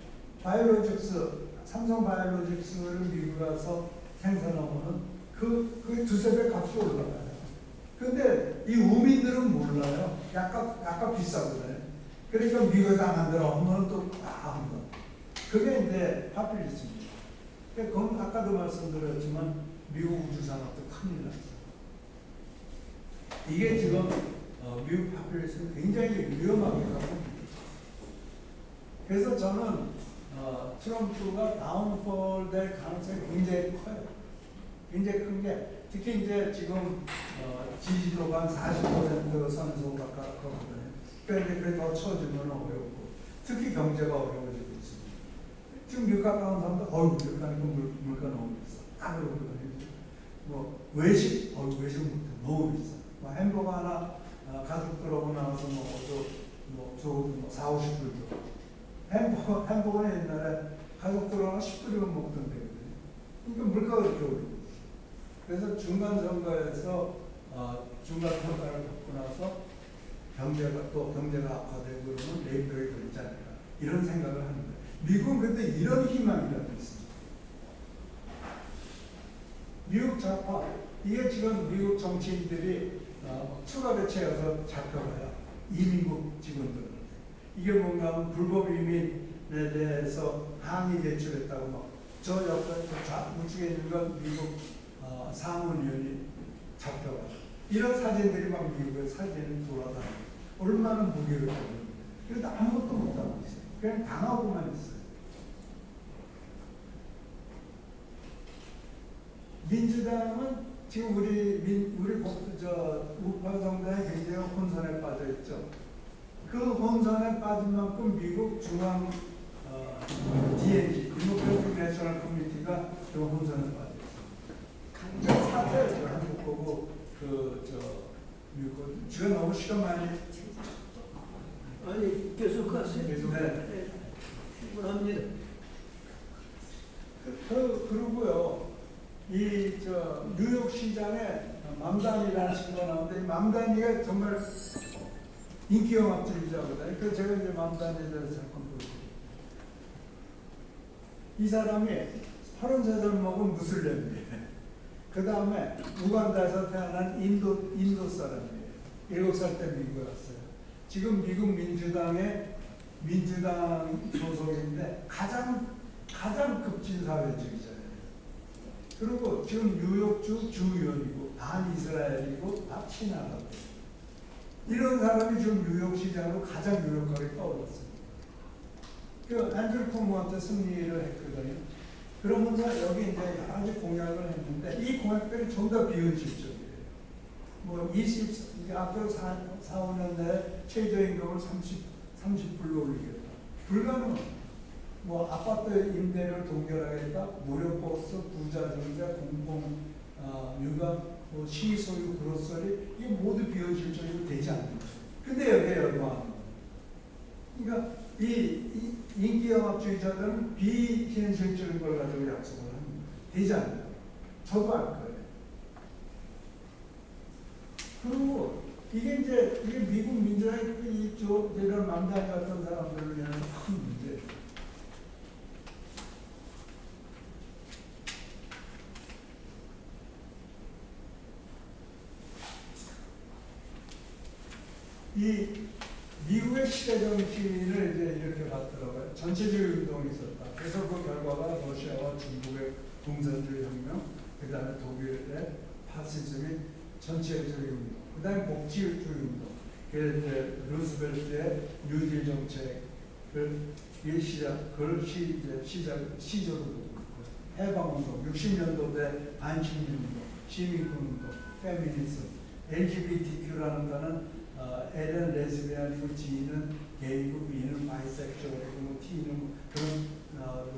삼성 바이오로직스를 미국 가서 생산하고는 그 두세 배 값이 올라가요. 근데 이 우민들은 몰라요. 약값 비싸거든요. 그러니까 미국에서 안 만들어 하면 또 한 번. 그게 이제 파퓰리즘입니다. 그건 아까도 말씀드렸지만 미국 우주산업도 큰일 났어요. 이게 지금 미국 파퓰리즘이 굉장히 위험하게 가고 있습니다. 그래서 저는 트럼프가 다운폴 될 가능성이 굉장히 커요. 굉장히 큰 게 특히 이제 지금 지지도가 한 40% 선에서 가깝거든요. 그러니까 이제 그게 더 처지면 어렵고 특히 경제가 어려워지고 있습니다. 지금 물가 가는 사람들 물가니까 물가 너무 비싸. 다 그러거든요. 뭐 외식 외식 못해 너무 비싸. 뭐 햄버거 하나 가족들하고 나와서 적어도 40-50불 줘. 햄버거는 옛날에 가족들하고 10불이면 먹던데. 그러니까 물가가 그렇게 오르고. 그래서 중간 선거에서 중간 평가를 받고 나서 경제가 악화되고 그러면 레이더에 걸리지 않을까 이런 생각을 하는 거예요. 미국은 근데 이런 희망이라도 있습니다. 미국 좌파 이게 지금 미국 정치인들이 추가 배치해서 잡혀가요. 이민국 직원들. 이게 뭔가 하면 불법 이민에 대해서 항의 제출했다고 저 옆에 우측에 있는 건 미국 상원의원이 잡혀가요. 이런 사진들이 막 미국의 사진을 돌아다니고 얼마나 무기력해요. 그래도 아무것도 못하고 있어요. 그냥 당하고만 있어요. 민주당은 지금 우리 우파 정당이 굉장히 혼선에 빠져 있죠. 그 혼선에 빠진 만큼 미국 중앙 DNC 디모크래틱 내셔널 커미티가 좀 혼선에 빠져 있어요. 사태죠. 한국 보고 미국 제가 너무 시간 많이 아니 계속하세요. 네. 충분합니다. 그러고요. 뉴욕 시장에 맘다니라는 친구가 나오는데 이 맘다니가 정말 인기 영합주의자거든요. 그래서 제가 이제 맘다니에 대해서 잠깐 보여드릴게요. 이 사람이 33살 먹은 무슬림이에요. 그 다음에 우간다에서 태어난 인도 사람이에요. 7살 때 미국에 왔어요. 지금 미국 민주당 소속인데 가장 급진 사회주의자예요. 그리고 지금 뉴욕주 주의원이고 반이스라엘이고 다 친하고 이런 사람이 지금 뉴욕 시장으로 가장 유력하게 떠올랐습니다. 그 앤드류 쿠모한테 승리를 했거든요. 그러면서 여기 이제 여러 가지 공약을 했는데 이 공약들이 전부 다 비현실적이에요. 앞으로 4-5년 최저임금을 30불로 올리겠다. 불가능합니다. 아파트 임대료를 동결하겠다. 무료버스, 부자정자, 공공 육아, 시소유, 그로서리 이게 모두 비현실적으로 되지 않는다. 근데 여기에 열광하는 거예요. 그러니까 이 인기영합주의자들은 비현실적인 걸 가지고 약속을 합니다. 되지 않아요. 저도 알 거예요. 그리고 이게 미국 민주당의 이런 맘다니 같은 사람들을 위한 큰 문제예요. 이 미국의 시대 정치를 이제 이렇게 봤더라고요. 전체주의 운동이 있었다. 그래서 그 결과가 러시아와 중국의 공산주의 혁명, 그 다음에 독일의 파시즘이 전체주의 운동, 그 다음에 복지주의 운동. 그 이제 루스벨트의 뉴딜 정책을 그걸 시작으로 보고 있고, 해방운동, 60년도대 반식민운동, 시민군운동, 페미니즘, LGBTQ라는 거는 L은 레즈비언이고 G는 게이고 B는 바이섹슈얼이고 뭐 T는 그런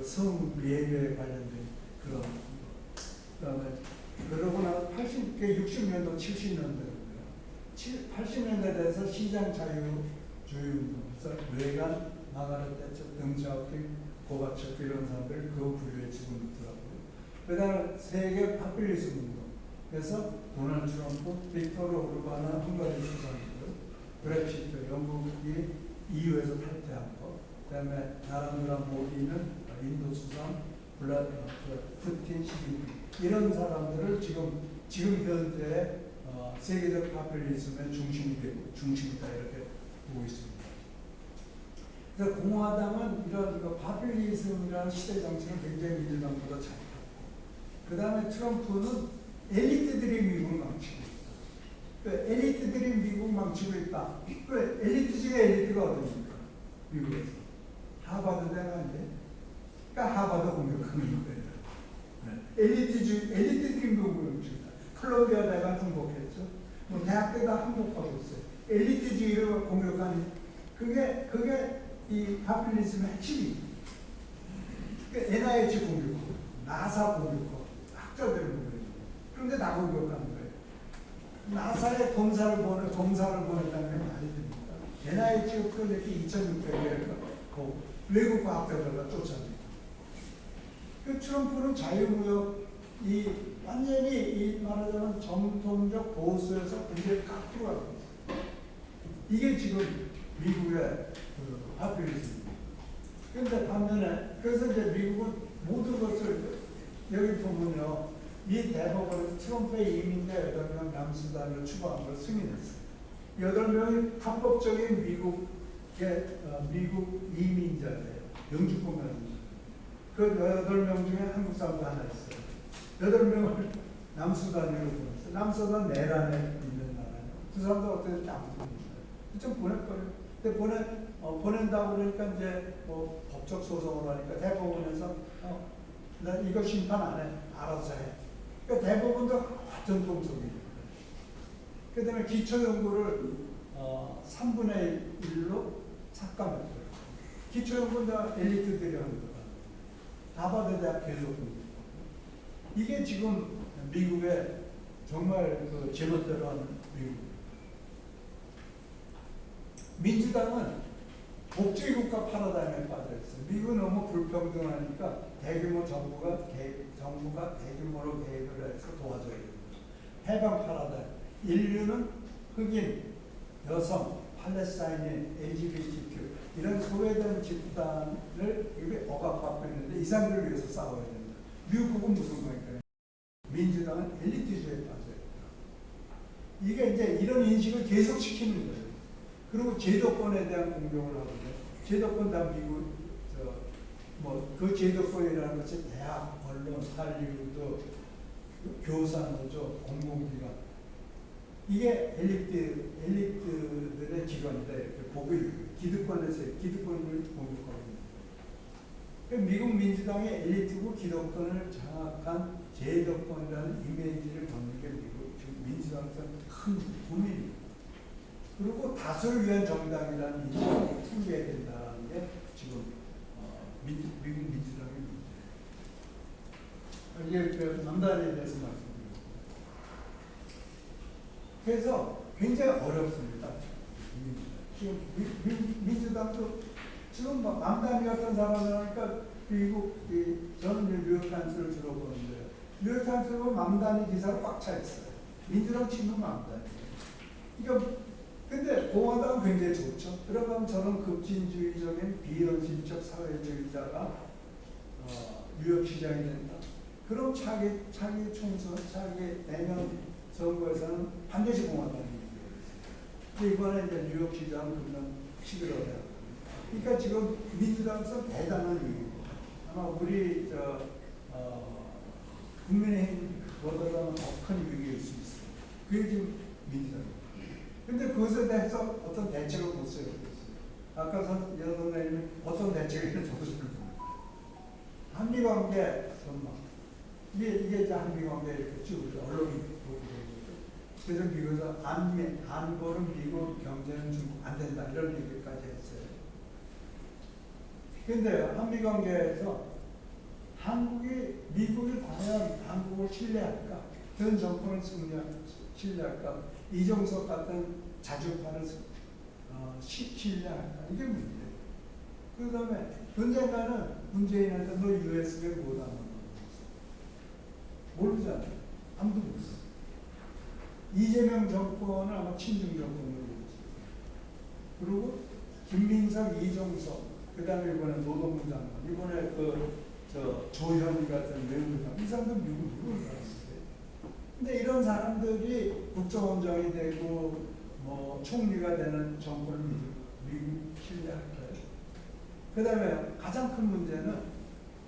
성비행에 관련된 그런 거. 그다음에 그러고 나서 60년도 70년대고요. 80년대 돼서 시장 자유주의 운동, 그래서 레간, 마가렛 대처, 덩샤오핑, 고바체프 이런 사람들 그 부류에 집어넣더라고요. 그다음에 세계 파퓰리즘 운동. 그래서 도널드 트럼프, 빅토르 오르바나 헝가리 수상이고, 브렉시트, 영국이 EU에서 탈퇴한 거, 그다음에 나라누라 모디는 인도 수상, 푸틴, 시진핑 이런 사람들을 지금 현재 세계적 파퓰리즘의 중심이다 이렇게 보고 있습니다. 그래서 공화당은 이런 파퓰리즘이라는 시대 정책을 굉장히 민주당보다 잘 하고, 그 다음에 트럼프는 엘리트들이 미국을 망치고 있다. 엘리트들이 미국 망치고 있다. 엘리트 중에 엘리트가 어딥니까? 미국에서. 하버드 대학인데, 그러니까 하버드 공격하는 거예요. 엘리트들이 미국을 망치고 있다. 콜롬비아 대학은 항복했죠. 뭐 대학교 다 항복하고 있어요. 엘리트주의를 공격하는 그게 이 파퓰리즘의 핵심이. 그러니까 NIH 공격하고, 나사 공격하고, 학자들을 공격하고, 그런데 다 공격하는 거예요. 나사에 검사를 보낸다는 게 말이 됩니다. NIH 프로젝트 2,600개 외국 과학자들과 쫓아냅니다. 그 트럼프는 자유무역, 완전히 말하자면 정통적 보수에서 굉장히 깎으로 가고 있어요. 이게 지금 미국의 파퓰리즘입니다. 그런데 반면에, 그래서 이제 미국은 모든 것을, 여기 보면요, 이 대법원에서 트럼프의 이민자 8명 남수단을 추방한 걸 승인했어요. 8명이 합법적인 미국 이민자예요. 영주권 가진. 그 8명 중에 한국 사람도 하나 있어요. 8명을 남수단으로 보냈어요. 남수단 내란에 있는 나라예요. 그 사람도 어떻게 남수단이에요. 좀 보냈거든요. 근데 보낸다고 그러니까 이제 뭐 법적 소송을 하니까 대법원에서 나 이거 심판 안 해. 알아서 해. 그러니까 대법원도 전통적이에요. 그 다음에 기초연구를 3분의 1로 삭감했어요. 기초연구는 다 엘리트들이 하는 거다. 하버드 대학 계속 이게 지금 미국의 정말 제멋대로 하는 미국. 민주당은 복지국가 파라다임에 빠져있어요. 미국은 너무 불평등하니까 대규모 정부가 대규모로 개입을 해서 도와줘야 됩니다. 해방 파라다임. 인류는 흑인, 여성, 팔레스타인인, LGBTQ 이런 소외된 집단을 억압받고 있는데 이 사람들을 위해서 싸워야 됩니다. 미국은 무슨 말일까요? 민주당은 엘리트주의에 빠져요. 이게 이제 이런 인식을 계속 시키는 거예요. 그리고 제도권에 대한 공격을 하거든요. 제도권 다 미국, 그 제도권이라는 것이 대학, 언론, 할리우드, 교사노조, 공공기관. 이게 엘리트들의 기관이다. 이렇게 보고 있는 기득권을 공격하고 있는. 그러니까 미국 민주당의 엘리트고 기득권을 장악한 제도권이라는 이미지를 받는 게 미국 지금 민주당에서 큰 고민입니다. 그리고 다수를 위한 정당이라는 인식이 풍겨야 된다는 게 지금 미국 민주당의 문제예요. 이게 남단에 대해서 말씀드립니다. 그래서 굉장히 어렵습니다. 지금 민주당도 지금 남단이 같은 사람을 하니까 미국 저는 뉴욕타임스를 주로 보는데요. 뉴욕타임스를 보면 남단이 기사가 꽉 차 있어요. 민주당 친구 남단이에요. 그러니까 근데 공화당은 굉장히 좋죠. 그러면 저는 급진주의적인 비현실적 사회주의자가 뉴욕시장이 된다. 그럼 차기 총선, 차기 내년 선거에서는 반드시 공화당이 이겨요. 근데 이번에 이제 뉴욕시장 그러면 11월에. 그러니까 지금 민주당에서 대단한 위기고 아마 우리 국민의힘보다는 더 큰 위기일 수 있어요. 그게 지금 민주당입니다. 근데 그것에 대해서 어떤 대책을 못 세우고 있어요. 아까 연 선생님이 어떤 대책을 저도 잘 모르겠어요. 한미관계 전망. 이게 이제 한미관계 이렇게 쭉 언론이 보고 있죠. 그래서 미국에서 한국은 미국, 경제는 중국 안 된다 이런 얘기까지 했어요. 근데 한미관계에서 미국이 과연 한국을 신뢰할까? 전 정권을 신뢰할까? 이종석 같은 자주파를 신뢰할까? 이게 문제예요. 그 다음에 언젠가는 문재인한테 너 USB에 못 하는 거 모르잖아요. 아무도 모르죠. 이재명 정권은 아마 친중 정권으로 보죠. 그리고 김민석, 이종석, 그 다음에 이번에 노동부 장관, 이번에 조현 같은 외무장, 이 사람들 미국 누구를 사람인데. 근데 이런 사람들이 국정원장이 되고 뭐 총리가 되는 정권을 미국 신뢰할까요? 그 다음에 가장 큰 문제는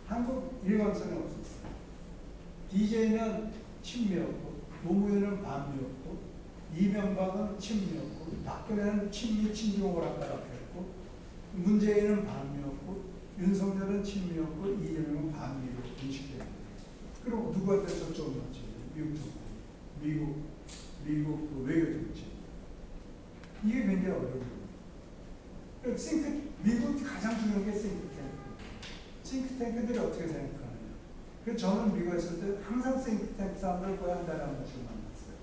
한국 일관성이 없었어요. DJ는 친미였고, 노무현은 반미였고, 이명박은 친미였고, 박근혜는 친미 친중을 아까락했고, 문재인은 반미였고, 윤석열은 친미였고, 이재명은 반미로 인식됩니다. 그리고 누구한테 초점을 맞춰요? 미국 정권, 미국 그 외교 정책. 이게 굉장히 어려워요. 미국 가장 중요한 게 싱크탱크. 싱크탱크들이 어떻게 생각하느냐. 그래서 저는 미국에 있을 때 항상 싱크탱크 사람들 거의 한 달에 한 번씩 만났어요.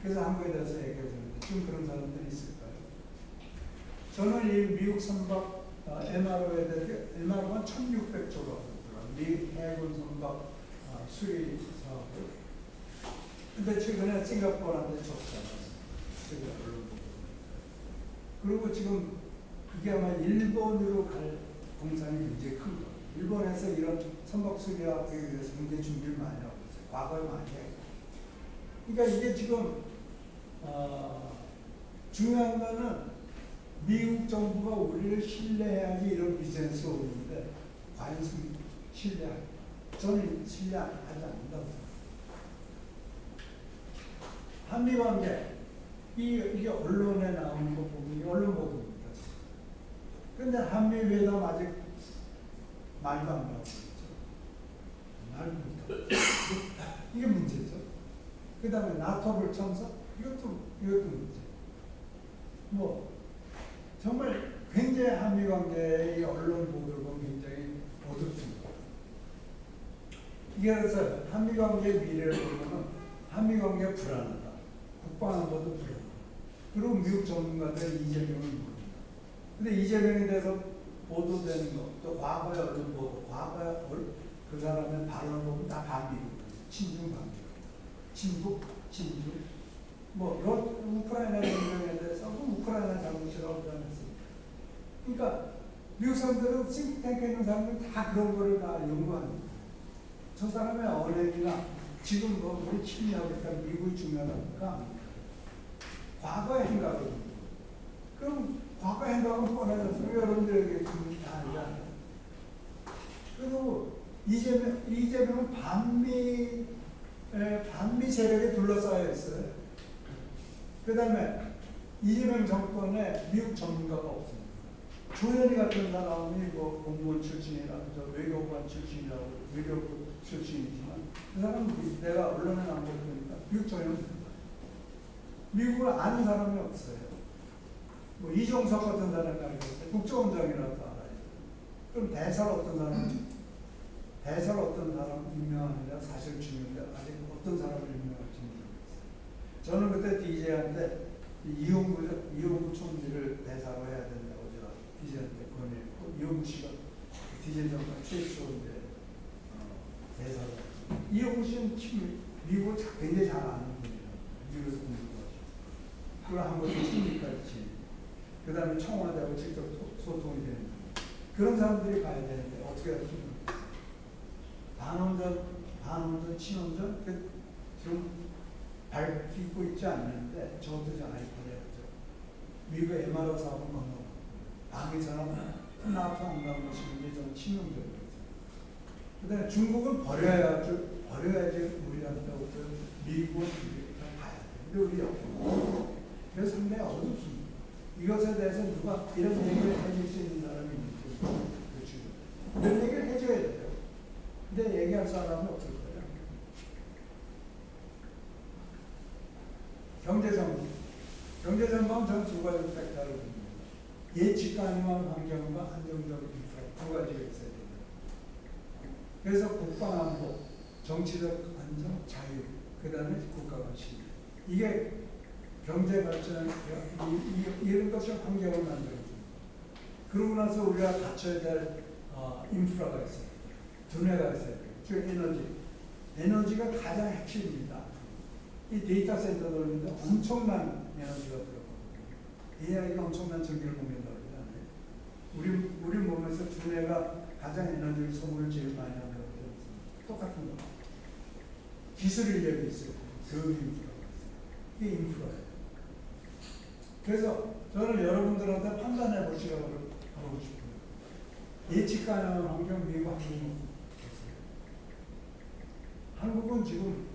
그래서 한국에 대해서 얘기해주는데 지금 그런 사람들이 있을까요? 저는 이 미국 선박 MRO에 대해서 MRO가 1600조가 미 해군 선박 수리 사업을. 근데 최근에 싱가포르한테 줬잖아요. 그리고 지금 그게 아마 일본으로 갈 공산이 굉장히 큰 거예요. 일본에서 이런 선박 수리하기 위해서 굉장히 준비를 많이 하고 있어요. 과거에 많이 했고. 그러니까 이게 지금 중요한 거는 미국 정부가 우리를 신뢰해야지 이런 비즈니스 오는데 과연 신뢰할까? 저는 신뢰하지 않는다고 생각합니다. 한미관계 이게 언론에 나오는 거 보면 언론 보도입니다. 그런데 한미회담 아직 말도 안 나오고 있죠. 말도 못하고 이게 문제죠. 그 다음에 나토 불참석 이것도 문제. 뭐 정말 굉장히 한미관계의 언론 보도를 보면 굉장히 어둡습니다. 그래서 한미관계의 미래를 보면 한미관계가 불안하다. 국방안보도 불안하다. 그리고 미국 전문가들 이재명을 모릅니다. 근데 이재명에 대해서 보도되는 것, 또 과거의 언론 보도, 과거의 그 사람의 발언을 보면 다 반미국, 친중 반미국, 친북, 친중. 뭐 우크라이나 전쟁에 대해서 우크라이나 잘못이라고 표현했습니다. 그러니까 미국 사람들은 싱크탱크에 있는 사람들은 다 그런 거를 다 연구합니다. 저 사람의 언행이나 지금 뭐 우리 친미하고 있다 미국이 중요하다니까 과거의 행각을 그럼 과거 행각은 뻔해졌어요. 여러분들에게 다 알잖아요. 그리고 이재명은 반미 세력에 둘러싸여 있어요. 그 다음에 이재명 정권에 미국 전문가가 없습니다. 조현희 같은 사람이 뭐 공무원 출신이라고, 외교관 출신이라고, 외교부 출신이지만 그 사람은 내가 언론에 나온 걸 보니까 미국 전혀 미국을 아는 사람이 없어요. 뭐 이종석 같은 사람이 알고 있어요. 국정원장이라도 알아요. 그럼 대사를 어떤 사람 임명하느냐 사실 중요한데 아직 어떤 사람을 임명할지 모르겠어요. 저는 그때 DJ한테 이용구 총리를 대사로 해야 된다고 제가 DJ한테 권유했고 이용구 씨가 DJ 정권 최초 대사로 이용구 씨는 미국을 굉장히 잘 아는 분이에요. 미국에서 공부하시고 그걸 한 번도 총리까지 그 다음에 청와대하고 직접 소통이 되는 그런 사람들이 가야 되는데 어떻게 할지 모르겠어요. 반원전, 친원전 지금 밟고 있지 않는데 저도 좀 알거든요. 미국의 MRO 사업은 건너고 방위산업 나토 안 가는 것이 굉장히 좀 치명적이거든요. 그 다음에 중국은 버려야지 우리한테 미국은 가야 돼. 근데 우리 그래서 상당히 어둡습니다. 이것에 대해서 누가 이런 얘기를 해줄 수 있는 사람이 있죠. 그렇죠. 이런 얘기를 해줘야 돼요. 근데 얘기할 사람이 없을 거예요. 경제전망 저는 두 가지 팩터를 봅니다. 예측 가능한 환경과 안정적 인프라 두 가지가 있어야 됩니다. 그래서 국방안보, 정치적 안정, 자유, 그 다음에 국가가 신 이게 경제 발전, 이런 것이 환경을 만들어줍니다. 그러고 나서 우리가 갖춰야 될 인프라가 있어요. 두뇌가 있어요. 즉 에너지가 가장 핵심입니다. 이 데이터 센터 돌리는데 엄청난 에너지가 들어가거든요. AI가 엄청난 전기를 공유한다고 그러잖아요. 우리 몸에서 두뇌가 가장 에너지를 소모를 제일 많이 한다고 그러잖아요. 똑같은 거. 기술 인력이 있어요. 교육 인프라가 있어요. 이게 인프라예요. 그래서 저는 여러분들한테 판단해 보시라고 하고 싶어요. 예측 가능한 환경, 미국, 한국은 지금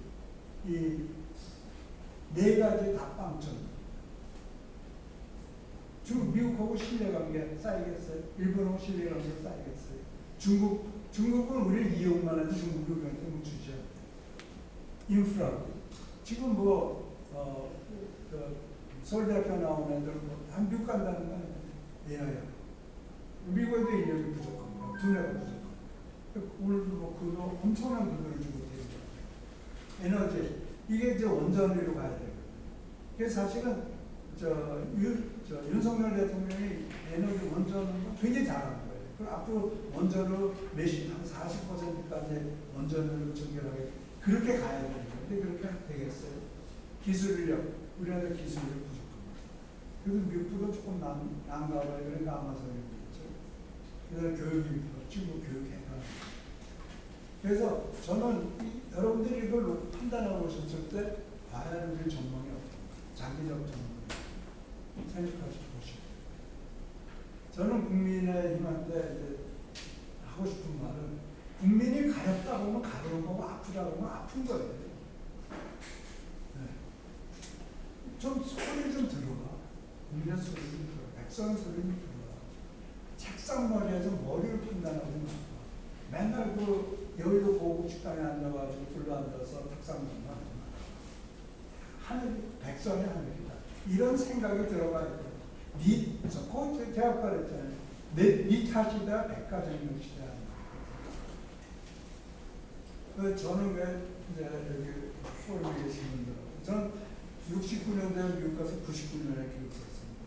이 네 가지 다 빵점. 지금 미국하고 신뢰관계 쌓이겠어요? 일본하고 신뢰관계 쌓이겠어요? 중국은 우리를 이용만 하지 중국이 우리한테 묻히죠. 인프라. 지금 서울대학교 나온 애들 한 미국 간다는 건 예요. 미국에도 인력이 부족합니다. 두뇌가 부족합니다. 오늘도 그거 엄청난 돈을 주고 있습니다. 에너지. 이게 이제 원전으로 가야 돼요. 그래서 사실은 윤석열 대통령이 에너지 원전은 굉장히 잘하는 거예요. 그리고 앞으로 원전으로 몇십, 한 40%까지 원전으로 전결하게 그렇게 가야 되는 거예요. 근데 그렇게 되겠어요? 기술 인력, 우리나라 기술 인력 부족합니다. 그래서 미국보다 조금 난가봐요. 그러니까 아마존이 있죠. 그다음에 교육 인프라, 중국 교육해가. 그래서 저는 여러분들이 이걸 판단하고 오셨을 때 봐야 하는 우리 전망이 없다. 장기적 전망. 생각하시고 보시고. 저는 국민의힘한테 이제 하고 싶은 말은 국민이 가렵다고 하면 가려운 거고 아프다고 하면 아픈 거예요. 네. 좀 소리 좀 들어봐. 국민의 소리 좀 들어봐. 백성의 소리 좀 들어봐. 책상머리에서 머리를 판단하고 마. 맨날 여의도 고급 식당에 앉아가지고 둘러앉아서 탁상만 하늘, 백성의 하늘이다. 이런 생각이 들어가야 돼요. 그 대학 가랬잖아요. 네 탓이다, 백가정명 시대야. 저는 왜 이제 여기 포럼에 계신 분들, 저는 69년도에 미국 가서 99년에 교육했습니다.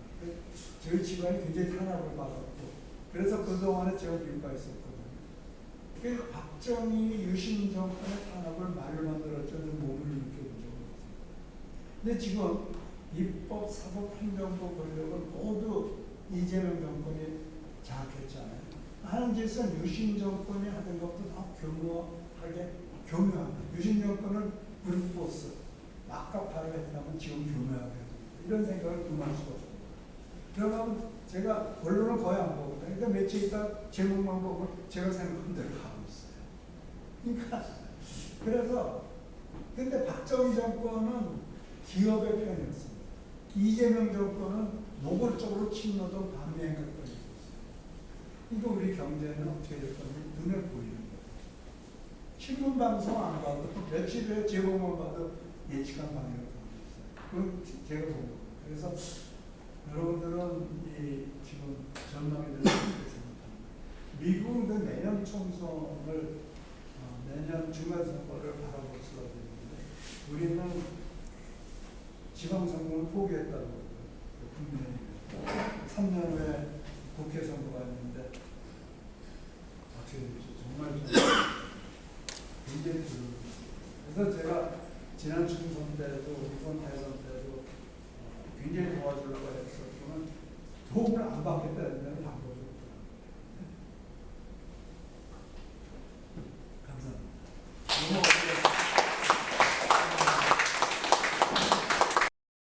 저희 집안이 굉장히 탄압을 받았고, 그래서 그동안에 제가 미국 가 있었거든요. 그 박정희 유신 정권의 탄압을 말로만 들었죠. 몸을 느껴본 적은 없습니다. 근데 지금 입법, 사법, 행정부 권력을 모두 이재명 정권이 장악했잖아요. 하는 짓은 유신 정권이 하던 것보다 더 교묘합니다. 유신 정권은 브루포스, 막가파를 했다면 지금 교묘하게 됩니다. 이런 생각을 금할 수가 없습니다. 그러면 제가 언론을 거의 안 보거든요. 그러니까 며칠 있다 제목만 보고 제가 생각한 대로 하고 있어요. 그러니까 그래서 근데 박정희 정권은 기업의 편이었습니다. 이재명 정권은 노골적으로 침노도 반미행할 뻔했어요. 그러니까 우리 경제는 어떻게 될 건지 눈에 보이는 거예요. 신문 방송 안 봐도 며칠 후에 제목만 봐도 예측한 방향을 보고 있어요. 그건 제가 본 거예요. 그래서 여러분들은 지금 전망에 대해서 어떻게 생각합니까? 미국은 내년 총선을 내년 중간선거를 바라볼 수가 있는데 우리는 지방선거를 포기했다고 국민의힘 3년 후에 국회 선거가 있는데 어떻게 되죠? 정말 굉장히 두려워요. 그래서 제가 지난 총선 때도 이번 대선 때도 굉장히 도와주려고 했었지만 도움을 안 받겠다